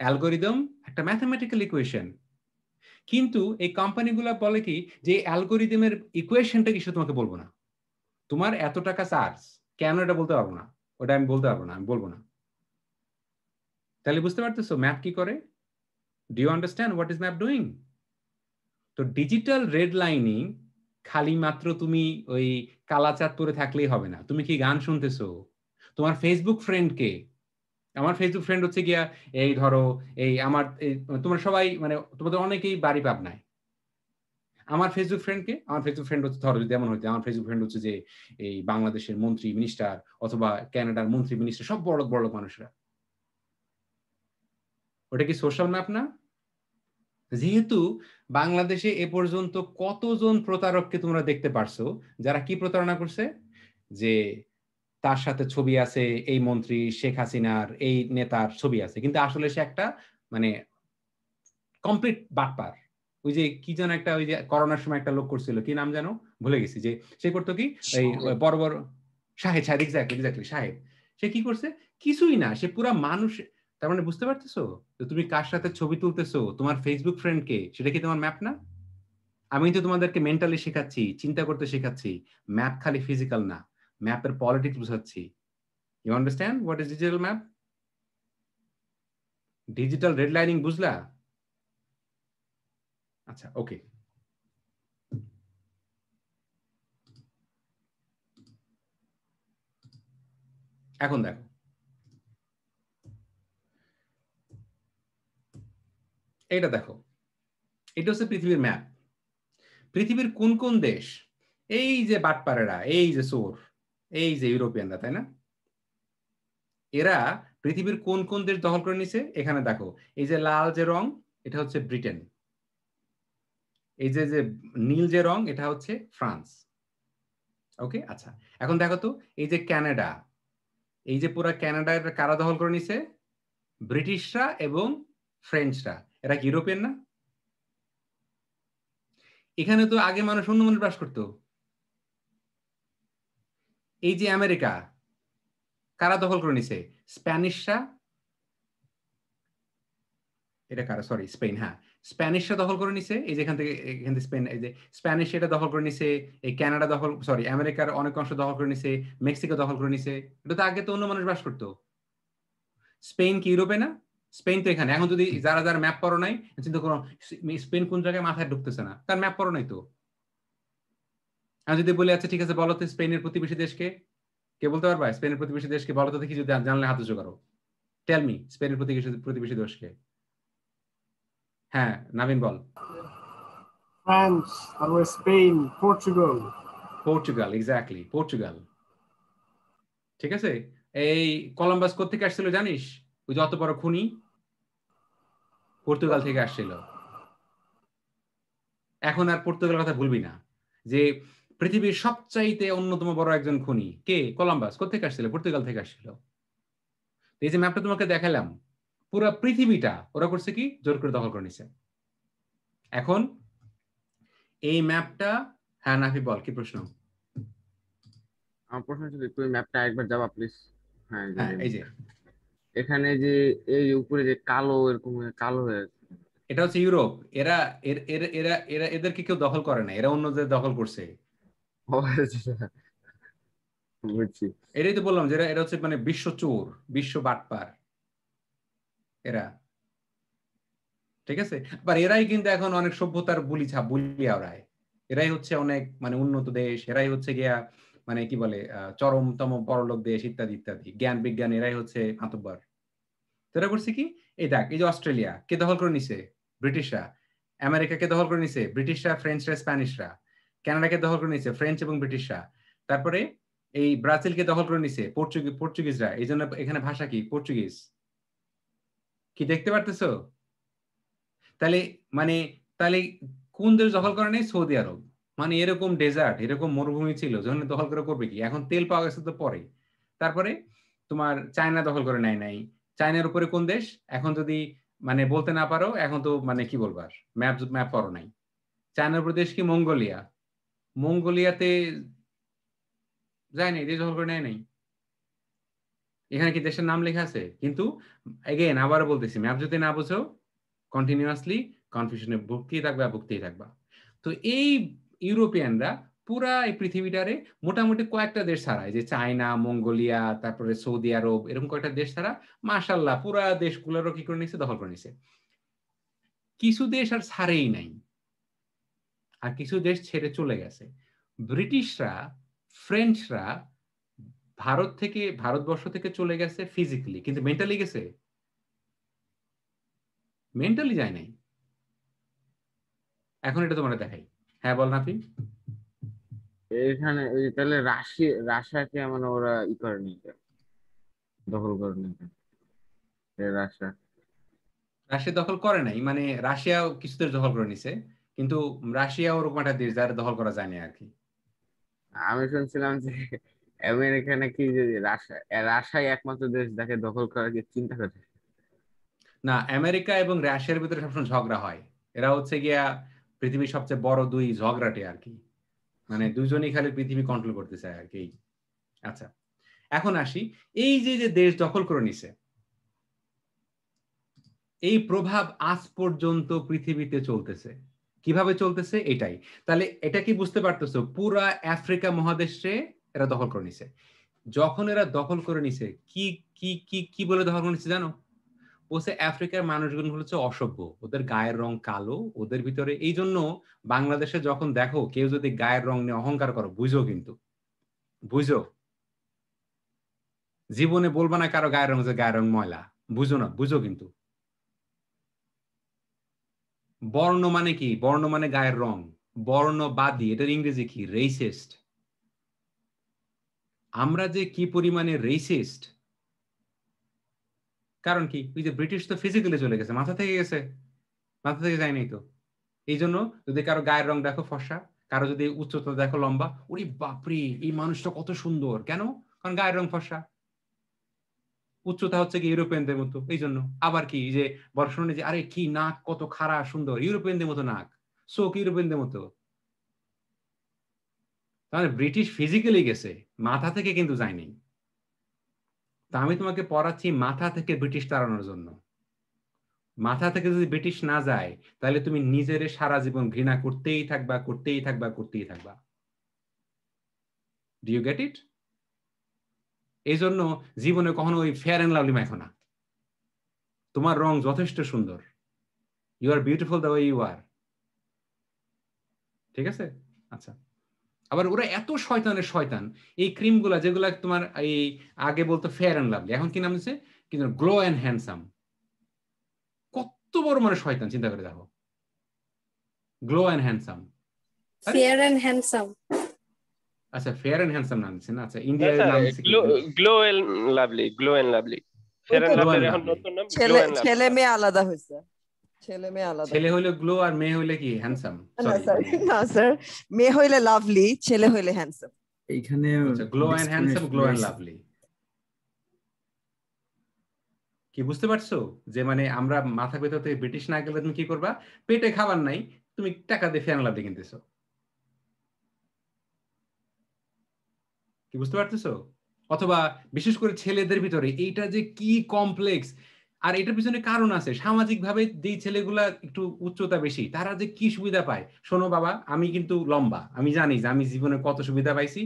Speaker 1: অ্যালগোরিদম একটা ম্যাথমেটিক্যাল ইকুয়েশন, কিন্তু এই কোম্পানিগুলো বলে কি যে অ্যালগোরিদমের ইকুয়েশনটা কিছু তোমাকে বলবো না, তোমার এত টাকা চার্জ কেন এটা বলতে পারবো না। ওটা আমি বলতে পারবো না, আমি বলবো না। তাহলে বুঝতে পারতেছো ম্যাপ কি করে? Do you understand what is map doing? তো ডিজিটাল রেড লাইনিং খালি মাত্র তুমি ওই কালাচাঁদ পরে থাকলেই হবে না। তুমি কি গান শুনতেছো? তোমার ফেসবুক ফ্রেন্ড কে? আমার ফেসবুক ফ্রেন্ড হচ্ছে গিয়া এই ধরো এই আমার তোমরা সবাই মানে তোমাদের অনেকেই বাড়ি পাবনায়। আমার ফেসবুক ফ্রেন্ডকে, আমার ফেসবুক ফ্রেন্ড হচ্ছে ধরো যদি এমন হইতে আমার ফেসবুক ফ্রেন্ড হচ্ছে যে এই বাংলাদেশের মন্ত্রী মিনিস্টার অথবা ক্যানাডার মন্ত্রী মিনিস্টার, সব বড় বড় মানুষরা। ওটা কি সোশ্যাল ম্যাপ না? যেহেতু বাংলাদেশে এ পর্যন্ত কতজন প্রতারককে তোমরা দেখতে পারছো যারা কি প্রতারণা করছে, যে তার সাথে ছবি আছে এই মন্ত্রী শেখ হাসিনার এই নেতার ছবি আছে, কিন্তু আসলে সে একটা মানে কমপ্লিট বাটপার। ওই যে কি যেন একটা ওই যে করোনার সময় একটা লোক করছিল, কি নাম যেন ভুলে গেছি, যে সে করতো কি এই বড় বড় সাহেব সাহেব এক্স্যাক্টলি সাহেব। সে কি করছে? কিছুই না, সে পুরা মানুষ। তার মানে বুঝতে পারতেছো তুমি কার সাথে ছবি তুলতেছো, তোমার ফেসবুক ফ্রেন্ড কে, সেটা কি তোমার ম্যাপ না? আমি তো তোমাদেরকে মেন্টালি শেখাচ্ছি, চিন্তা করতে শেখাচ্ছি। ম্যাপ খালি ফিজিক্যাল না, ম্যাপের পলিটিক্স বুঝাচ্ছি। You understand what is digital map? Digital red lining বুঝলা? আচ্ছা, ওকে। এখন দেখো, এটা দেখো, এটা হচ্ছে পৃথিবীর ম্যাপ। পৃথিবীর কোন কোন দেশ, এই যে বাটপাড়েরা, এই যে চোর, এই যে ইউরোপিয়ানরা, তাই না? এরা পৃথিবীর কোন কোন দেশ দখল করে নিছে এখানে দেখো। এই যে লাল যে রং, এটা হচ্ছে ব্রিটেন। এই যে যে নীল যে রং, এটা হচ্ছে ফ্রান্স। ওকে, আচ্ছা। এখন দেখো তো এই যে কানাডা, এই যে পুরা কানাডা কারা দখল করে নিছে? ব্রিটিশরা এবং ফ্রেঞ্চরা। এরা কি ইউরোপিয়ান না? এখানে তো আগে মানুষ অন্য মানুষ বাস করতো। এই যে আমেরিকা, কারা দখল করে নিছে? স্প্যানিশরা। এটা কারা, সরি স্পেন, হ্যাঁ স্প্যানিশরা দখল করে নিছে। এই যে এখান থেকে স্পেন, এই যে স্প্যানিশ এটা দখল করে নিছে। এই কানাডা দখল, সরি আমেরিকার অনেক অংশ দখল করে নিছে। মেক্সিকো দখল করে নিছে। এটা তো আগে তো অন্য মানুষ বাস করতো। স্পেন কি ইউরোপে না? স্পেন তো এখানে। এখন যদি যারা যারা ম্যাপ পড়ো নাই চিন্তা করো স্পেন কোন জায়গায়, মাথায় ঢুকতেছে না, তার ম্যাপ পড়ো নাই তো। আমি যদি বলি আচ্ছা ঠিক আছে বলো তো স্পেনের প্রতিবেশী দেশকে, কে বলতে পারবা স্পেনের প্রতিবেশী দেশকে? বলো তো দেখি, যদি জানলে হাত উঁচু করো। টেল মি স্পেনের প্রতিবেশী দেশকে। হ্যাঁ নাবিন বল।
Speaker 6: ফ্রান্স, তারপরে Spain, Portugal.
Speaker 1: Portugal, exactly Portugal. ঠিক আছে। এই কলম্বাস কোত্থেকে আসছিল জানিস? ওই যে অত বড় খুনি, পর্তুগাল থেকে আসছিল। এখন আর পর্তুগালের কথা ভুলবি না, যে পৃথিবীর সবচাইতে অন্যতম বড় একজন খুনি কে? কলম্বাস। কোত্থেকে আসছিল? পর্তুগাল থেকে আসছিল। এই যে ম্যাপটা তোমাকে দেখালাম, পুরো পৃথিবীটা ওরা করছে কি জোর করে দখল করে নিছে। এখন এই ম্যাপটা, হ্যাঁ নাফি বল কি প্রশ্ন?
Speaker 7: আমার প্রশ্ন ছিল একটু ওই ম্যাপটা একবার যাবা প্লিজ। হ্যাঁ
Speaker 1: হ্যাঁ এই যে
Speaker 7: এখানে যে এই উপরে যে কালো এরকম কালো হয়ে আছে।
Speaker 1: এটা হচ্ছে ইউরোপ। এরা এরা এরা এরা এদেরকে কেউ দখল করে না, এরা অন্যদের দখল করছে।
Speaker 7: ও আচ্ছা, বুঝছি।
Speaker 1: এটাই তো বললাম যে এরা হচ্ছে মানে বিশ্ব চোর, বিশ্ব বাটপার এরা। ঠিক আছে। আবার এরাই কিন্তু এখন অনেক সভ্যতার বুলিয়া ওরায়। এরাই হচ্ছে অনেক মানে উন্নত দেশ, এরাই হচ্ছে গিয়া মানে কি বলে চরমতম বড়লোক দেশ ইত্যাদি ইত্যাদি। জ্ঞান বিজ্ঞান এরাই হচ্ছে মাতব্বর। তো এরা করছে কি, এই দেখ এই যে অস্ট্রেলিয়া কে দখল করে নিছে? ব্রিটিশরা। আমেরিকাকে দখল করে নিছে ব্রিটিশরা, ফ্রেঞ্চরা, স্প্যানিশরা। কানাডাকে দখল করে নিছে ফ্রেঞ্চ এবং ব্রিটিশরা। তারপরে এই ব্রাজিলকে দখল করে নিছে পর্তুগিজরা। এই জন্য এখানে ভাষা কি? পর্তুগিজ। কি দেখতে পারতেছো? তাহলে মানে তাহলে কোন দেশ দখল করে নেই? সৌদি আরব। মানে এরকম ডেজার্ট, এরকম মরুভূমি ছিল যখন দখল করে করবে কি? এখন তেল পাওয়া গেছে তো পরে। তারপরে তোমার চায়না দখল করে নেয় নাই। চায়নার উপরে কোন দেশ? এখন যদি মানে বলতে না পারো, এখন তো মানে কি বলবার, ম্যাপ পড়ো নাই। চায়নার উপর দেশ কি? মঙ্গোলিয়া। মঙ্গোলিয়াতে যায় নাই, দেশ দখল করে নেয় নাই। এখানে কি দেশের নাম লেখা আছে? কিন্তু এগেন আবারও বলতেছি, ম্যাপ যদি না বুঝো কন্টিনিউয়াসলি কনফিউশনে ভুগতেই থাকবা। তো এই ইউরোপিয়ানরা পুরা এই পৃথিবীটারে মোটামুটি কয়েকটা দেশ ছাড়া, এই যে চায়না, মঙ্গোলিয়া, তারপরে সৌদি আরব, এরকম কয়েকটা দেশ ছাড়া মাশাআল্লাহ পুরা দেশগুলোরও কি করে নিছে, দখল করে নিছে। কিছু দেশ আর ছাড়েই নাই, আর কিছু দেশ ছেড়ে চলে গেছে। ব্রিটিশরা, ফ্রেঞ্চরা ভারতবর্ষ থেকে চলে গেছে ফিজিক্যালি, কিন্তু মেন্টালি গেছে? মেন্টালি যায় নাই। এখন এটা তোমরা দেখাই। হ্যাঁ বল নাফি।
Speaker 7: এখানে তাহলে রাশিয়াকে মানে ওরা ই করেনি, দখল করেনি রাশিয়া।
Speaker 1: রাশিয়া দখল করে নাই, মানে রাশিয়াও কিছু দেশ দখল করে নিছে, কিন্তু রাশিয়া ওরকম একটা দেশ যারা দখল করা যায়নি আর কি।
Speaker 7: আমি শুনছিলাম যে আমেরিকা নাকি যে রাশিয়াই একমাত্র দেশ যাকে দখল করার কি চিন্তা করে।
Speaker 1: না, আমেরিকা এবং রাশিয়ার ভিতরে সবসময় ঝগড়া হয়। এরা হচ্ছে গিয়া পৃথিবীর সবচেয়ে বড় দুই ঝগড়াটে আর কি, মানে দুইজনই খালি পৃথিবী কন্ট্রোল করতে চায় আর কি। আচ্ছা, এখন আসি, এই যে যে দেশ দখল করে নিছে, এই প্রভাব আজ পর্যন্ত পৃথিবীতে চলতেছে। কিভাবে চলতেছে এটাই। তাহলে এটা কি বুঝতে পারতেছো, পুরা আফ্রিকা মহাদেশে এরা দখল করে নিছে। যখন এরা দখল করে নিছে, কি কি কি কি বলে দখল করে নিছে জানো? বলছে আফ্রিকার মানুষগুলো হচ্ছে অসভ্য, ওদের গায়ের রং কালো, ওদের ভিতরে। এই জন্য বাংলাদেশে যখন দেখো কেউ যদি গায়ের রং নিয়ে অহংকার করো, বুঝো কিন্তু, বুঝো, জীবনে বলবা না কারো গায়ের রং যে গায়ের রং ময়লা, বুঝো না, বুঝো কিন্তু। বর্ণ মানে কি? বর্ণ মানে গায়ের রং। বর্ণবাদী, এটার ইংরেজি কি? রেসিস্ট। আমরা যে কি পরিমাণে রেসিস্ট, কারণ কি? ওই যে ব্রিটিশ তো ফিজিক্যালি চলে গেছে, মাথা থেকে গেছে, মাথা থেকে যায়নি তো। এই জন্য যদি কারো গায়ের রং দেখো ফর্সা, কারো যদি উচ্চতা দেখো লম্বা, ওরে বাপরে এই মানুষটা কত সুন্দর, কেন? কারণ গায়ের রং ফর্সা। উচ্চতা হচ্ছে কি ইউরোপিয়ানদের মতো, এই জন্য। আবার কি যে বর্ষণে যে আরে কি নাক কত খাড়া সুন্দর, ইউরোপিয়ানদের মতো নাক, চোখ ইউরোপিয়ানদের মতো। তাহলে ব্রিটিশ ফিজিক্যালি গেছে, মাথা থেকে কিন্তু যায়নি। তা আমি তোমাকে পড়াচ্ছি মাথা থেকে ব্রিটিশ তাড়ানোর জন্য। মাথা থেকে যদি ব্রিটিশ না যায়, তাহলে তুমি নিজের সারা জীবন ঘৃণা করতেই থাকবা, করতেই থাকবা, করতেই থাকবা। Do you get it? এই জন্য জীবনে কখনো ওই ফেয়ার অ্যান্ড লাভলি মাখো না। তোমার রং যথেষ্ট সুন্দর, you are beautiful the way you are. ঠিক আছে? আচ্ছা, আবার ওরা এত শয়তানের শয়তান, এই ক্রিম গুলা যেগুলা তোমার এই আগে বলতো ফেয়ার অ্যান্ড লাভলি, এখন কি নাম দিচ্ছে? কিন্তু গ্লো অ্যান্ড হ্যান্ডসাম। কত বড় মানে শয়তান, চিন্তা করে দেখো। Glow and handsome,
Speaker 8: fair and handsome.
Speaker 1: আচ্ছা ফেয়ার অ্যান্ড হ্যান্ডসাম নাম দিচ্ছে না? আচ্ছা ইন্ডিয়ার নাম দিচ্ছে কি?
Speaker 9: Glow and lovely. Glow and lovely, fair and lovely এখন নতুন নাম গ্লো এন্ড লাভলি।
Speaker 2: ছেলে মেয়ে আলাদা হয়েছে, ছেলে মেয়ে আলাদা।
Speaker 1: ছেলে হইলে গ্লো আর মেয়ে হইলে কি হ্যান্ডসাম?
Speaker 2: না স্যার, মেয়ে হইলে লাভলি, ছেলে হইলে হ্যান্ডসাম।
Speaker 10: এইখানে
Speaker 1: glow and handsome, glow and lovely. কি বুঝতে পারছো যে মানে আমরা মাথা ভেতর থেকে ব্রিটিশ না গেলে তুমি কি করবা? পেটে খাবার নাই, তুমি টাকা দিয়ে ফেয়ার অ্যান্ড লাভলি কিনতেছো। কি বুঝতে পারতেছো? অথবা বিশেষ করে ছেলেদের ভিতরে এইটা যে কি কমপ্লেক্স, আর এটার পিছনে কারণ আছে। সামাজিক ভাবে যেই ছেলেগুলা একটু উচ্চতা বেশি, তারা যে কি সুবিধা পায়। শোনো বাবা, আমি কিন্তু লম্বা, আমি জানি যে আমি জীবনে কত সুবিধা পাইছি।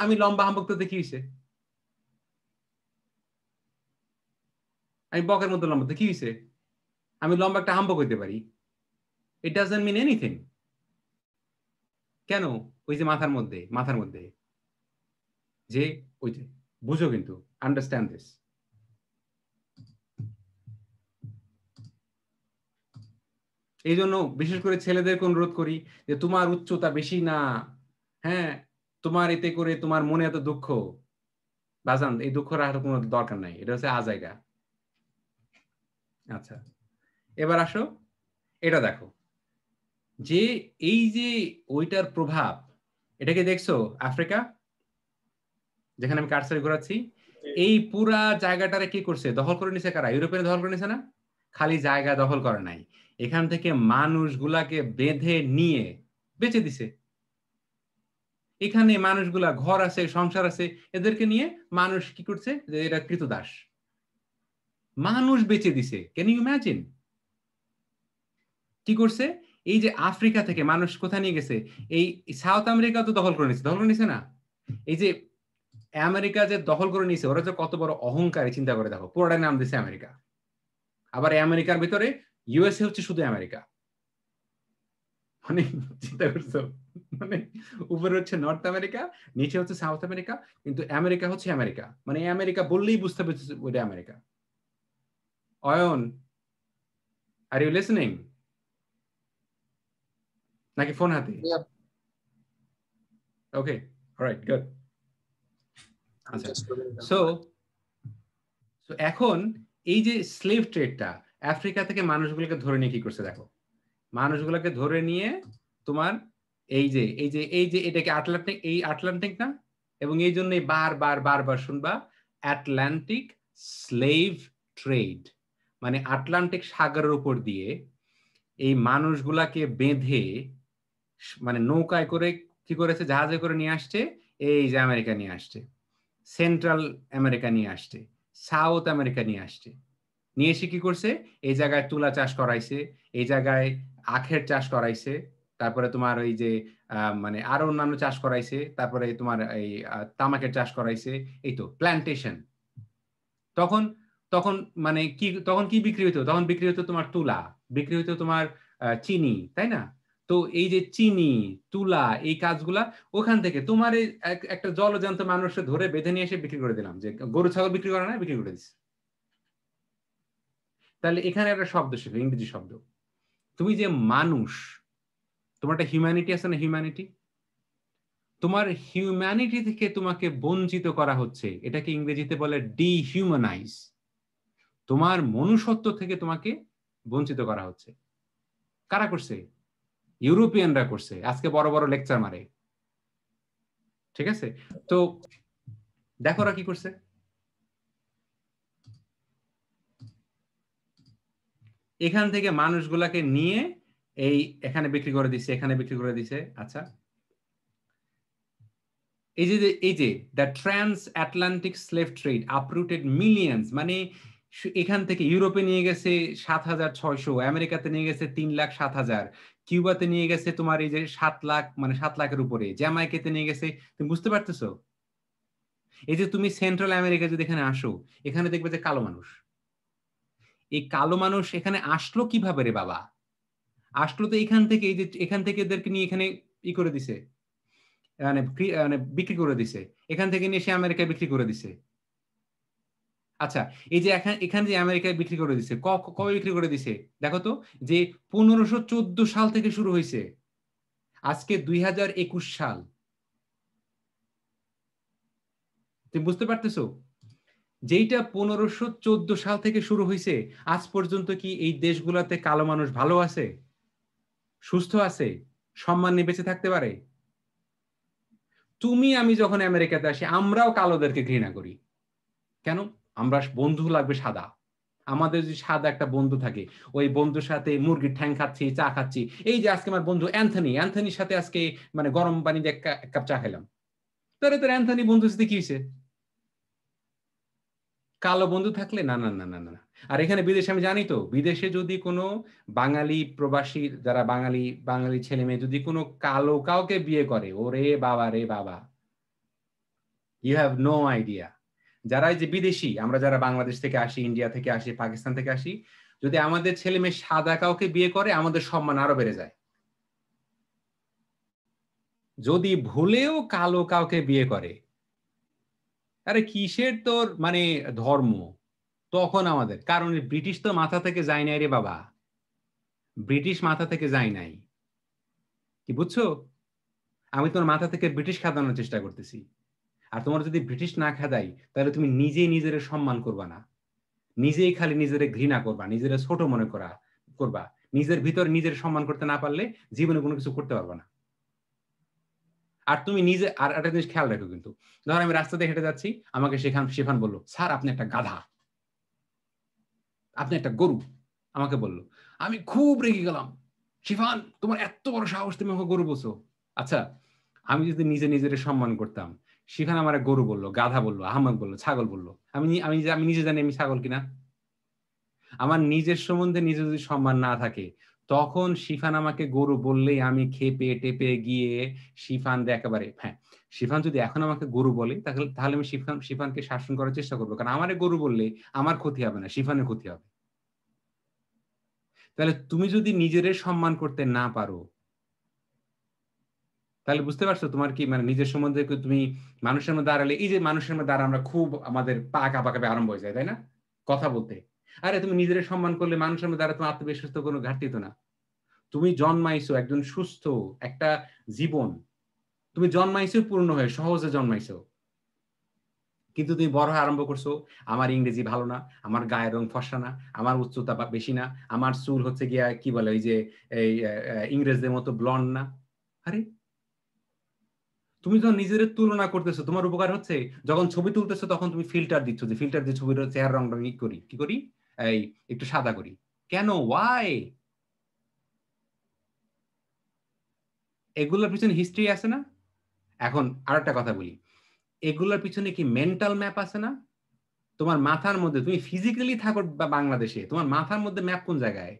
Speaker 1: আমি লম্বা হাম্বক তো কি হয়েছে? আমি বকের মতো লম্বা তো কি হয়েছে? আমি লম্বা একটা হাম্বক হইতে পারি, ইট ডাজন্ট মিন এনিথিং। কেন? ওই যে মাথার মধ্যে যে ওই যে, বুঝো কিন্তু, আন্ডারস্ট্যান্ড দিস। এই জন্য বিশেষ করে ছেলেদেরকে অনুরোধ করি যে তোমার উচ্চতা বেশি না, হ্যাঁ, তোমার এতে করে তোমার মনে এত দুঃখ, বাজান এই দুঃখ রাখার কোনো দরকার নাই, এটা হচ্ছে আজাইগা। আচ্ছা এবার আসো, এটা দেখো যে এই যে ওইটার প্রভাব, এটাকে দেখছো আফ্রিকা যেখানে আমি কারসারি ঘোরাচ্ছি, এই পুরা জায়গাটারে কি করছে? দখল করে নিছে কারা? ইউরোপিয়ান দখল করে নিছে না? খালি জায়গা দখল করে নাই, এখান থেকে মানুষগুলাকে বেঁধে নিয়ে বেচে দিছে। এখানে মানুষগুলা ঘর আছে, সংসার আছে, এদেরকে নিয়ে মানুষ কি করছে? যে এটা কৃতদাস, মানুষ বেচে দিছে। Can you imagine? কি করছে? এই যে আফ্রিকা থেকে মানুষ কোথায় নিয়ে গেছে, এই সাউথ আমেরিকা তো দখল করে নিছে না? এই যে আমেরিকা যে দখল করে নিছে, ওরা যে কত বড় অহংকারী চিন্তা করে দেখো, পুরোটাই নাম দিছে আমেরিকা। আবার এই আমেরিকার ভিতরে ইউএসএ হচ্ছে শুধু আমেরিকা, মানে চিন্তা করছো, মানে উপরে হচ্ছে নর্থ আমেরিকা, নিচে হচ্ছে সাউথ আমেরিকা, কিন্তু আমেরিকা হচ্ছে আমেরিকা, মানে আমেরিকা বললেই বুঝতে পারছে ওইটা America. Ayan, are you listening নাকি ফোন হাতে? ওকে, অলরাইট, গুড। আচ্ছা, সো এখন এই যে স্লেভ ট্রেডটা আফ্রিকা থেকে মানুষগুলোকে ধরে নিয়ে কি করছে দেখো, মানুষগুলোকে ধরে নিয়ে তোমার এই যে এটাকে আটলান্টিক, এই আটলান্টিক না, এবং এই জন্যই বারবার শুনবা আটলান্টিক স্লেভ ট্রেড, মানে আটলান্টিক সাগরের উপর দিয়ে এই মানুষগুলাকে বেঁধে মানে নৌকায় করে কি করেছে, জাহাজে করে নিয়ে আসছে, এই যে আমেরিকা নিয়ে আসছে, সেন্ট্রাল আমেরিকা নিয়ে আসছে, সাউথ আমেরিকা নিয়ে আসছে, নিয়ে এসে কি করছে, এই জায়গায় তুলা চাষ করাইছে, এই জায়গায় আখের চাষ করাইছে, তারপরে তোমার ওই যে মানে আরো অন্যান্য চাষ করাইছে, তারপরে তোমার এই তামাকের চাষ করাইছে, এই তো প্ল্যান্টেশন। তখন তখন মানে কি, তখন কি বিক্রি হইতো, তখন বিক্রি হইতো তোমার তুলা, বিক্রি হইতো তোমার চিনি, তাই না? তো এই যে চিনি, তুলা, এই কাজগুলা ওখান থেকে তোমার একটা জলজান্ত মানুষকে ধরে বেঁধে নিয়ে এসে বিক্রি করে দিলাম, যে গরু ছাগল বিক্রি করে না, বিক্রি করে দিচ্ছে। তাহলে এখানে একটা শব্দ শেখো, ইংরেজি শব্দ। তুমি যে মানুষ, তোমার একটা হিউম্যানিটি আছে না, হিউম্যানিটি, তোমার হিউম্যানিটি থেকে তোমাকে বঞ্চিত করা হচ্ছে, এটাকে ইংরেজিতে বলে ডিহিউম্যানাইজ। তোমার মনুষ্যত্ব থেকে তোমাকে বঞ্চিত করা হচ্ছে। কারা করছে? ইউরোপিয়ানরা করছে, আজকে বড় বড় লেকচার মারে, ঠিক আছে? তো দেখো ওরা কি করছে, এখান থেকে মানুষগুলাকে নিয়ে এই এখানে বিক্রি করে দিছে, এখানে বিক্রি করে দিছে। আচ্ছা, এই যে the trans Atlantic slave trade uprooted millions, মানে এখান থেকে ইউরোপে নিয়ে গেছে 7,600, আমেরিকাতে নিয়ে গেছে 3,07,000, কিউবাতে নিয়ে গেছে তোমার এই যে 7 লাখ, মানে 7 লাখের উপরে, জ্যামাইকাতে নিয়ে গেছে। তুমি বুঝতে পারতেছো? এই যে তুমি সেন্ট্রাল আমেরিকা যদি এখানে আসো, এখানে দেখবে যে কালো মানুষ, এই কালো মানুষ এখানে আসলো কিভাবে রে বাবা? আসলো তো এখান থেকে, এই যে এখান থেকে এদেরকে নিয়ে এখানে ই করে দিছে, মানে বিক্রি করে দিছে, এখান থেকে নিয়ে এসে আমেরিকায় বিক্রি করে দিছে। আচ্ছা, এই যে এখানে যে আমেরিকায় বিক্রি করে দিছে, কবে বিক্রি করে দিছে দেখো তো, যে 1514 সাল থেকে শুরু হয়েছে, আজকে 2021 সাল। তুমি বুঝতে পারতেছো? যেইটা 1514 সাল থেকে শুরু হয়েছে, আজ পর্যন্ত কি এই দেশগুলোতে কালো মানুষ ভালো আছে, সুস্থ আছে, সম্মান নিয়ে বেঁচে থাকতে পারে? তুমি আমি যখন আমেরিকাতে আসি, আমরাও কালোদেরকে ঘৃণা করি। কেন? আমরা বন্ধু লাগবে সাদা, আমাদের যদি সাদা একটা বন্ধু থাকে, ওই বন্ধুর সাথে মুরগির ঠ্যাং খাচ্ছি, চা খাচ্ছি। এই যে আজকে আমার বন্ধু অ্যান্থনির সাথে আজকে মানে গরম পানি দিয়ে এক কাপ চা খেলাম, তোর অ্যান্থনি বন্ধুর সাথে কি হয়েছে? কালো বন্ধু থাকলে না না না না না। আর এখানে বিদেশে আমি জানি তো, বিদেশে যদি কোনো বাঙালি প্রবাসী, যারা বাঙালি ছেলে মেয়ে যদি কোনো কালো কাউকে বিয়ে করে, ওরে বাবা রে বাবা, ইউ হ্যাভ নো আইডিয়া। যারা এই যে বিদেশি, আমরা যারা বাংলাদেশ থেকে আসি, ইন্ডিয়া থেকে আসি, পাকিস্তান থেকে আসি, যদি আমাদের ছেলে মেয়ে সাদা কাউকে বিয়ে করে, আমাদের সম্মান আরো বেড়ে যায়। যদি ভুলেও কালো কাউকে বিয়ে করে, আরে কিসের তোর মানে ধর্ম, তখন আমাদের, কারণ ব্রিটিশ তো মাথা থেকে যায় নাই রে বাবা, ব্রিটিশ মাথা থেকে যায় নাই, কি বুঝছো? আমি তোমার মাথা থেকে ব্রিটিশ খাদানোর চেষ্টা করতেছি। আর তোমার যদি ব্রিটিশ না খাদাই, তাহলে তুমি নিজেই নিজের সম্মান করবা না, নিজেই খালি নিজের ঘৃণা করবা, নিজের ছোট মনে করবা, নিজের ভিতর নিজের সম্মান করতে না পারলে জীবনে কোনো কিছু করতে পারবা না। আর তুমি নিজে আর একটা জিনিস খেয়াল রাখো, কিন্তু ধর আমি রাস্তাতে হেঁটে যাচ্ছি, আমাকে শিফান বললো, স্যার আপনি একটা গাধা, আপনি একটা গরু, আমাকে বললো, আমি খুব রেগে গেলাম, শিফান তোমার এত বড় সাহস, তুমি আমাকে গরু বলছো। আচ্ছা, আমি যদি নিজে নিজের সম্মান করতাম, শিফান আমার গরু বললো, গাধা বললো, আহমদ বললো, ছাগল বললো, আমি নিজে জানি আমি ছাগল কিনা? আমার নিজের সম্বন্ধে নিজে যদি সম্মান না থাকে, তখন শিফান আমাকে গরু বললেই আমি খেপে টেপে গিয়ে শিফান একেবারে, হ্যাঁ শিফান যদি এখন আমাকে গরু বলে তাহলে আমি শিফানকে শাসন করার চেষ্টা করবো, কারণ আমারে গরু বললে আমার ক্ষতি হবে না, শিফানের ক্ষতি হবে। তাহলে তুমি যদি নিজের সম্মান করতে না পারো, তাহলে বুঝতে পারছো তোমার কি মানে নিজের সম্বন্ধে তুমি মানুষের মধ্যে দাঁড়ালে, এই যে মানুষের মধ্যে আমরা খুব আমাদের পা কাঁপাকাঁপি আরম্ভ হয়ে যায়, তাই না কথা বলতে। আরে তুমি নিজের সম্মান করলে মানুষের মধ্যে দাঁড়ালে তোমার আত্মবিশ্বাস তো কোনো ঘাটতি তো না। তুমি জন্মাইছো একজন সুস্থ একটা জীবন, তুমি জন্মাইছো পূর্ণ হয়ে, সহজে জন্মাইছো, কিন্তু তুমি বড় হয়ে আরম্ভ করছো আমার ইংরেজি ভালো না, আমার গায়ের রং ফর্সা না, আমার উচ্চতা বেশি না, আমার চুল হচ্ছে গিয়া কি বলে ওই যে এই ইংরেজদের মতো ব্লন্ড না। আরে তুমি যখন নিজের তুলনা করতেছো তোমার উপকার হচ্ছে, যখন ছবি তুলতেছো তখন তুমি ফিল্টার দিচ্ছ, যে ফিল্টার দিয়ে ছবির চেহারা রং কি করি এই একটু সাদা করি, কেন ওয়াই? এগুলোর পিছনে হিস্ট্রি আছে না? এখন আরেকটা কথা বলি, এগুলোর পিছনে কি মেন্টাল ম্যাপ আছে না? তোমার মাথার মধ্যে, তুমি ফিজিক্যালি থাকো বাংলাদেশে, তোমার মাথার মধ্যে ম্যাপ কোন জায়গায়?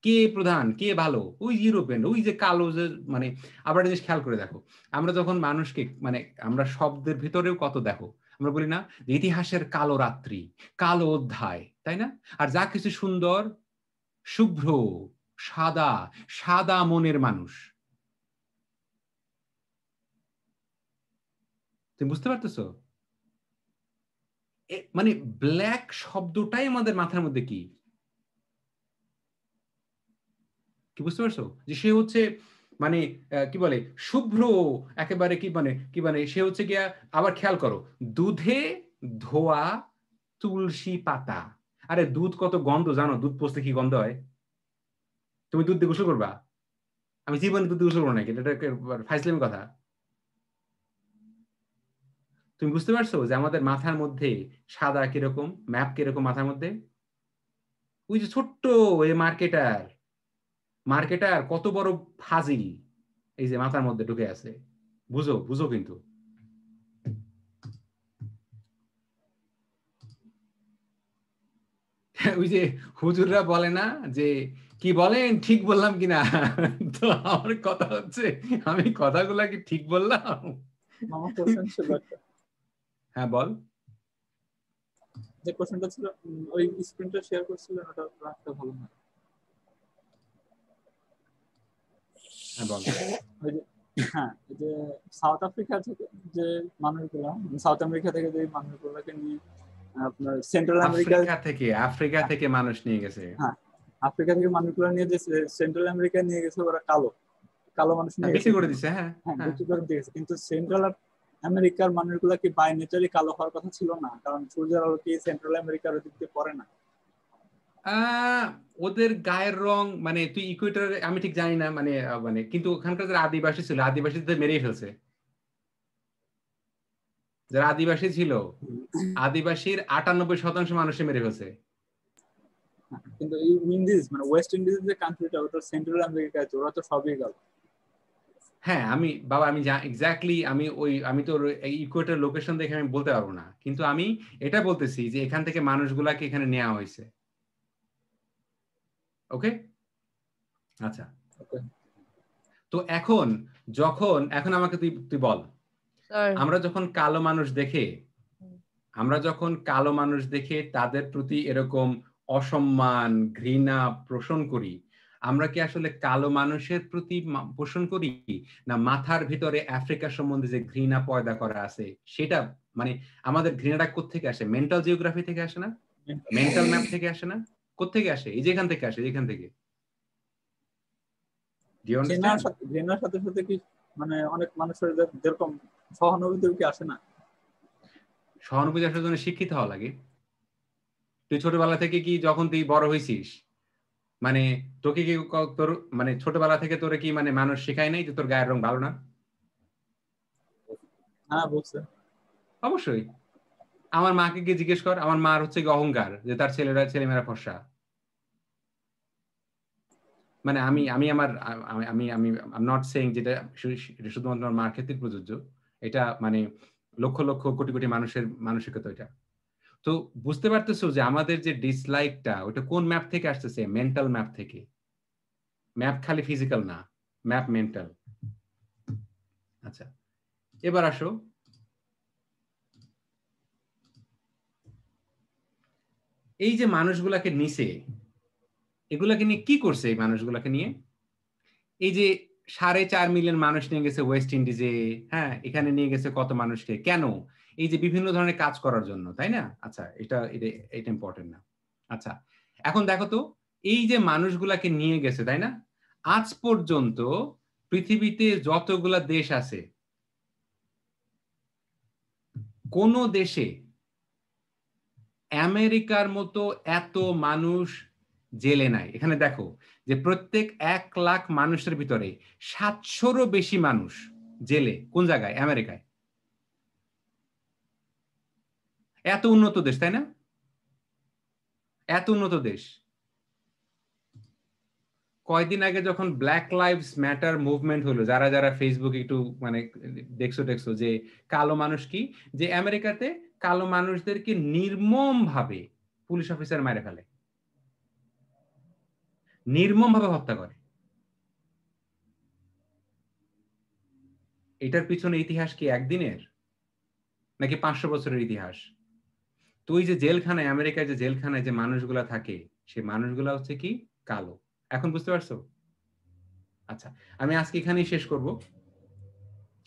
Speaker 1: কে প্রধান কে ভালো? ওই ইউরোপিয়ান, ওই যে কালো যে মানে। আবার জিনিস খেয়াল করে দেখো, আমরা যখন মানুষকে মানে আমরা শব্দের ভিতরেও কত দেখো, আমরা বলি না ইতিহাসের কালো রাত্রি, কালো অধ্যায়, তাই না? আর যা কিছু সুন্দর, শুভ্র, সাদা, সাদা মনের মানুষ। তুমি বুঝতে পারতেছো? মানে ব্ল্যাক শব্দটাই আমাদের মাথার মধ্যে কি কি বুঝতে পারছো? যে সে হচ্ছে মানে কি বলে শুভ্র, একেবারে কি মানে সে হচ্ছে গিয়া। আবার খেয়াল করো, দুধে ধোয়া তুলসী পাতা। আরে দুধ কত গন্ধ জানো? দুধ পচলে কি গন্ধ হয়? তুমি দুধ দিয়ে গোসল করবা? আমি জীবনে দুধ দিয়ে গোসল করবো নাকি? এটা ফাইজলামি কথা। তুমি বুঝতে পারছো যে আমাদের মাথার মধ্যে সাদা কিরকম, ম্যাপ কিরকম মাথার মধ্যে? ওই যে ছোট্ট এই মার্কেটার কত বড় ফাজিল এই যে মাথার মধ্যে ঢুকে আছে। বুঝো বুঝো কিন্তু ওই যে হুজুররা বলে না যে কি বলেন ঠিক বললাম কিনা? তো আমার কথা হচ্ছে আমি কথাগুলা কি ঠিক বললাম? হ্যাঁ বল।
Speaker 10: যে কোশ্চেনটা ছিল ওই স্ক্রিনটা শেয়ার করছিলেন, ওটা রাখতে ভালো না।
Speaker 1: হ্যাঁ বল।
Speaker 10: হ্যাঁ, এই যে সাউথ আফ্রিকা থেকে যে মানুষগুলা, সাউথ আমেরিকা থেকে যে মানুষগুলাকে নিয়ে আপনার সেন্ট্রাল
Speaker 1: আফ্রিকা থেকে মানুষ নিয়ে গেছে।
Speaker 10: হ্যাঁ, আফ্রিকা থেকে মানুষগুলা নিয়ে যে সেন্ট্রাল আমেরিকা নিয়ে গেছে, ওরা কালো মানুষ নিয়ে
Speaker 1: বিক্রি করে দিছে। হ্যাঁ
Speaker 10: বিক্রি করে দিয়েছে, কিন্তু সেন্ট্রাল আমেরিকার মানুষগুলা কি বাই নেচারই কালো হওয়ার কথা ছিল না? কারণ সূর্যের আলো কি সেন্ট্রাল আমেরিকার ওদিক দিয়ে পড়ে না?
Speaker 1: ওদের গায়ের রং মানে তুই ইকুয়েটর, আমি ঠিক জানি না মানে মানে কিন্তু ওখানকার যারা আদিবাসী ছিল, আদিবাসীদের মেরেই ফেলছে। যারা আদিবাসী ছিল, আদিবাসীর 98% মানুষে মেরে ফেলছে।
Speaker 10: কিন্তু এই ইন্ডিজ মানে ওয়েস্ট ইন্ডিজ যে কান্ট্রিটা, ওটা সেন্ট্রাল আমেরিকায়, ওরা তো সবই গেল।
Speaker 1: হ্যাঁ আমি বাবা আমি এক্স্যাক্টলি আমি তো ইকুয়েটর লোকেশন দেখে আমি বলতে পারবো না, কিন্তু আমি এটা বলতেছি যে এখান থেকে মানুষগুলাকে এখানে নেওয়া হয়েছে। ওকে আচ্ছা, তো এখন আমাকে তুই বল, আমরা যখন কালো মানুষ দেখে তাদের প্রতি এরকম অসম্মান ঘৃণা পোষণ করি, আমরা কি আসলে কালো মানুষের প্রতি পোষণ করি, না মাথার ভিতরে আফ্রিকা সম্বন্ধে যে ঘৃণা পয়দা করা আছে সেটা? মানে আমাদের ঘৃণাটা কোত্থেকে আসে? মেন্টাল জিওগ্রাফি থেকে আসে না? মেন্টাল ম্যাপ থেকে আসে না? কোত্থেকে আসে? এই যেখান থেকে আসে, যেখান থেকে।
Speaker 10: ঘৃণার সাথে সাথে কি মানে অনেক মানুষের যেরকম সহানুভূতি কি আসে না?
Speaker 1: সহানুভূতি আসার জন্য শিক্ষিত হওয়া লাগে। তুই ছোটবেলা থেকে কি যখন তুই বড় হয়েছিস মানে তোকে কি তোর মানে ছোটবেলা থেকে তোরে কি মানে মানুষ শেখায় নাই যে তোর গায়ের রং ভালো না?
Speaker 10: হ্যাঁ বলছে।
Speaker 1: অবশ্যই। আমার মাকে গিয়ে জিজ্ঞেস কর, আমার মার হচ্ছে কি অহংকার যে তার ছেলেমেয়েরা ফর্সা। মানে আমি আমার আমি নট সেইং যেটা শুধুমাত্র মার ক্ষেত্রে প্রযোজ্য, এটা মানে লক্ষ লক্ষ কোটি কোটি মানুষের মানসিকতা এটা। তো বুঝতে পারতেছো যে আমাদের যে ডিসলাইকটা ওটা কোন ম্যাপ থেকে আসতেছে? মেন্টাল ম্যাপ থেকে। ম্যাপ খালি ফিজিক্যাল না, ম্যাপ মেন্টাল। আচ্ছা, এবার আসো এই যে মানুষগুলাকে নিছে, এগুলাকে নিয়ে কি করছে? এই মানুষগুলাকে নিয়ে এই যে 4.5 মিলিয়ন মানুষ নিয়ে গেছে ওয়েস্ট ইন্ডিজে, হ্যাঁ, এখানে নিয়ে গেছে কত মানুষকে, কেন? এই যে বিভিন্ন ধরনের কাজ করার জন্য, তাই না? আচ্ছা, এটা ইম্পর্টেন্ট না। আচ্ছা, এখন দেখো তো এই যে মানুষগুলাকে নিয়ে গেছে, তাই না? আজ পর্যন্ত পৃথিবীতে যতগুলা দেশ আছে, কোন দেশে আমেরিকার মতো এত মানুষ জেলে নাই। এখানে দেখো যে প্রত্যেক 1 লাখ মানুষের ভিতরে 700-রও বেশি মানুষ জেলে। কোন জায়গায়? আমেরিকায়। এত উন্নত দেশ, তাই না? এত উন্নত দেশ। কয়েকদিন আগে যখন ব্ল্যাক লাইভস ম্যাটার মুভমেন্ট হলো, যারা যারা ফেসবুকে একটু মানে দেখছো যে কালো মানুষ কি, যে আমেরিকাতে কালো মানুষদেরকে নির্মম ভাবে পুলিশ অফিসার মেরে ফেলে, নির্মম ভাবে হত্যা করে। এটার পিছনে ইতিহাস কি একদিনের নাকি 500 বছরের ইতিহাস? তো ওই যে জেলখানায়, আমেরিকায় যে জেলখানায় যে মানুষগুলা থাকে, সেই মানুষগুলা হচ্ছে কি কালো। এখন বুঝতে পারছো? আচ্ছা, আমি আজকে এখানেই শেষ করব।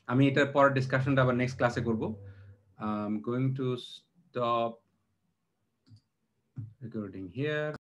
Speaker 1: আমি এটার পর ডিসকাশনটা আবার নেক্সট ক্লাসে করব। I'm going to stop recording here.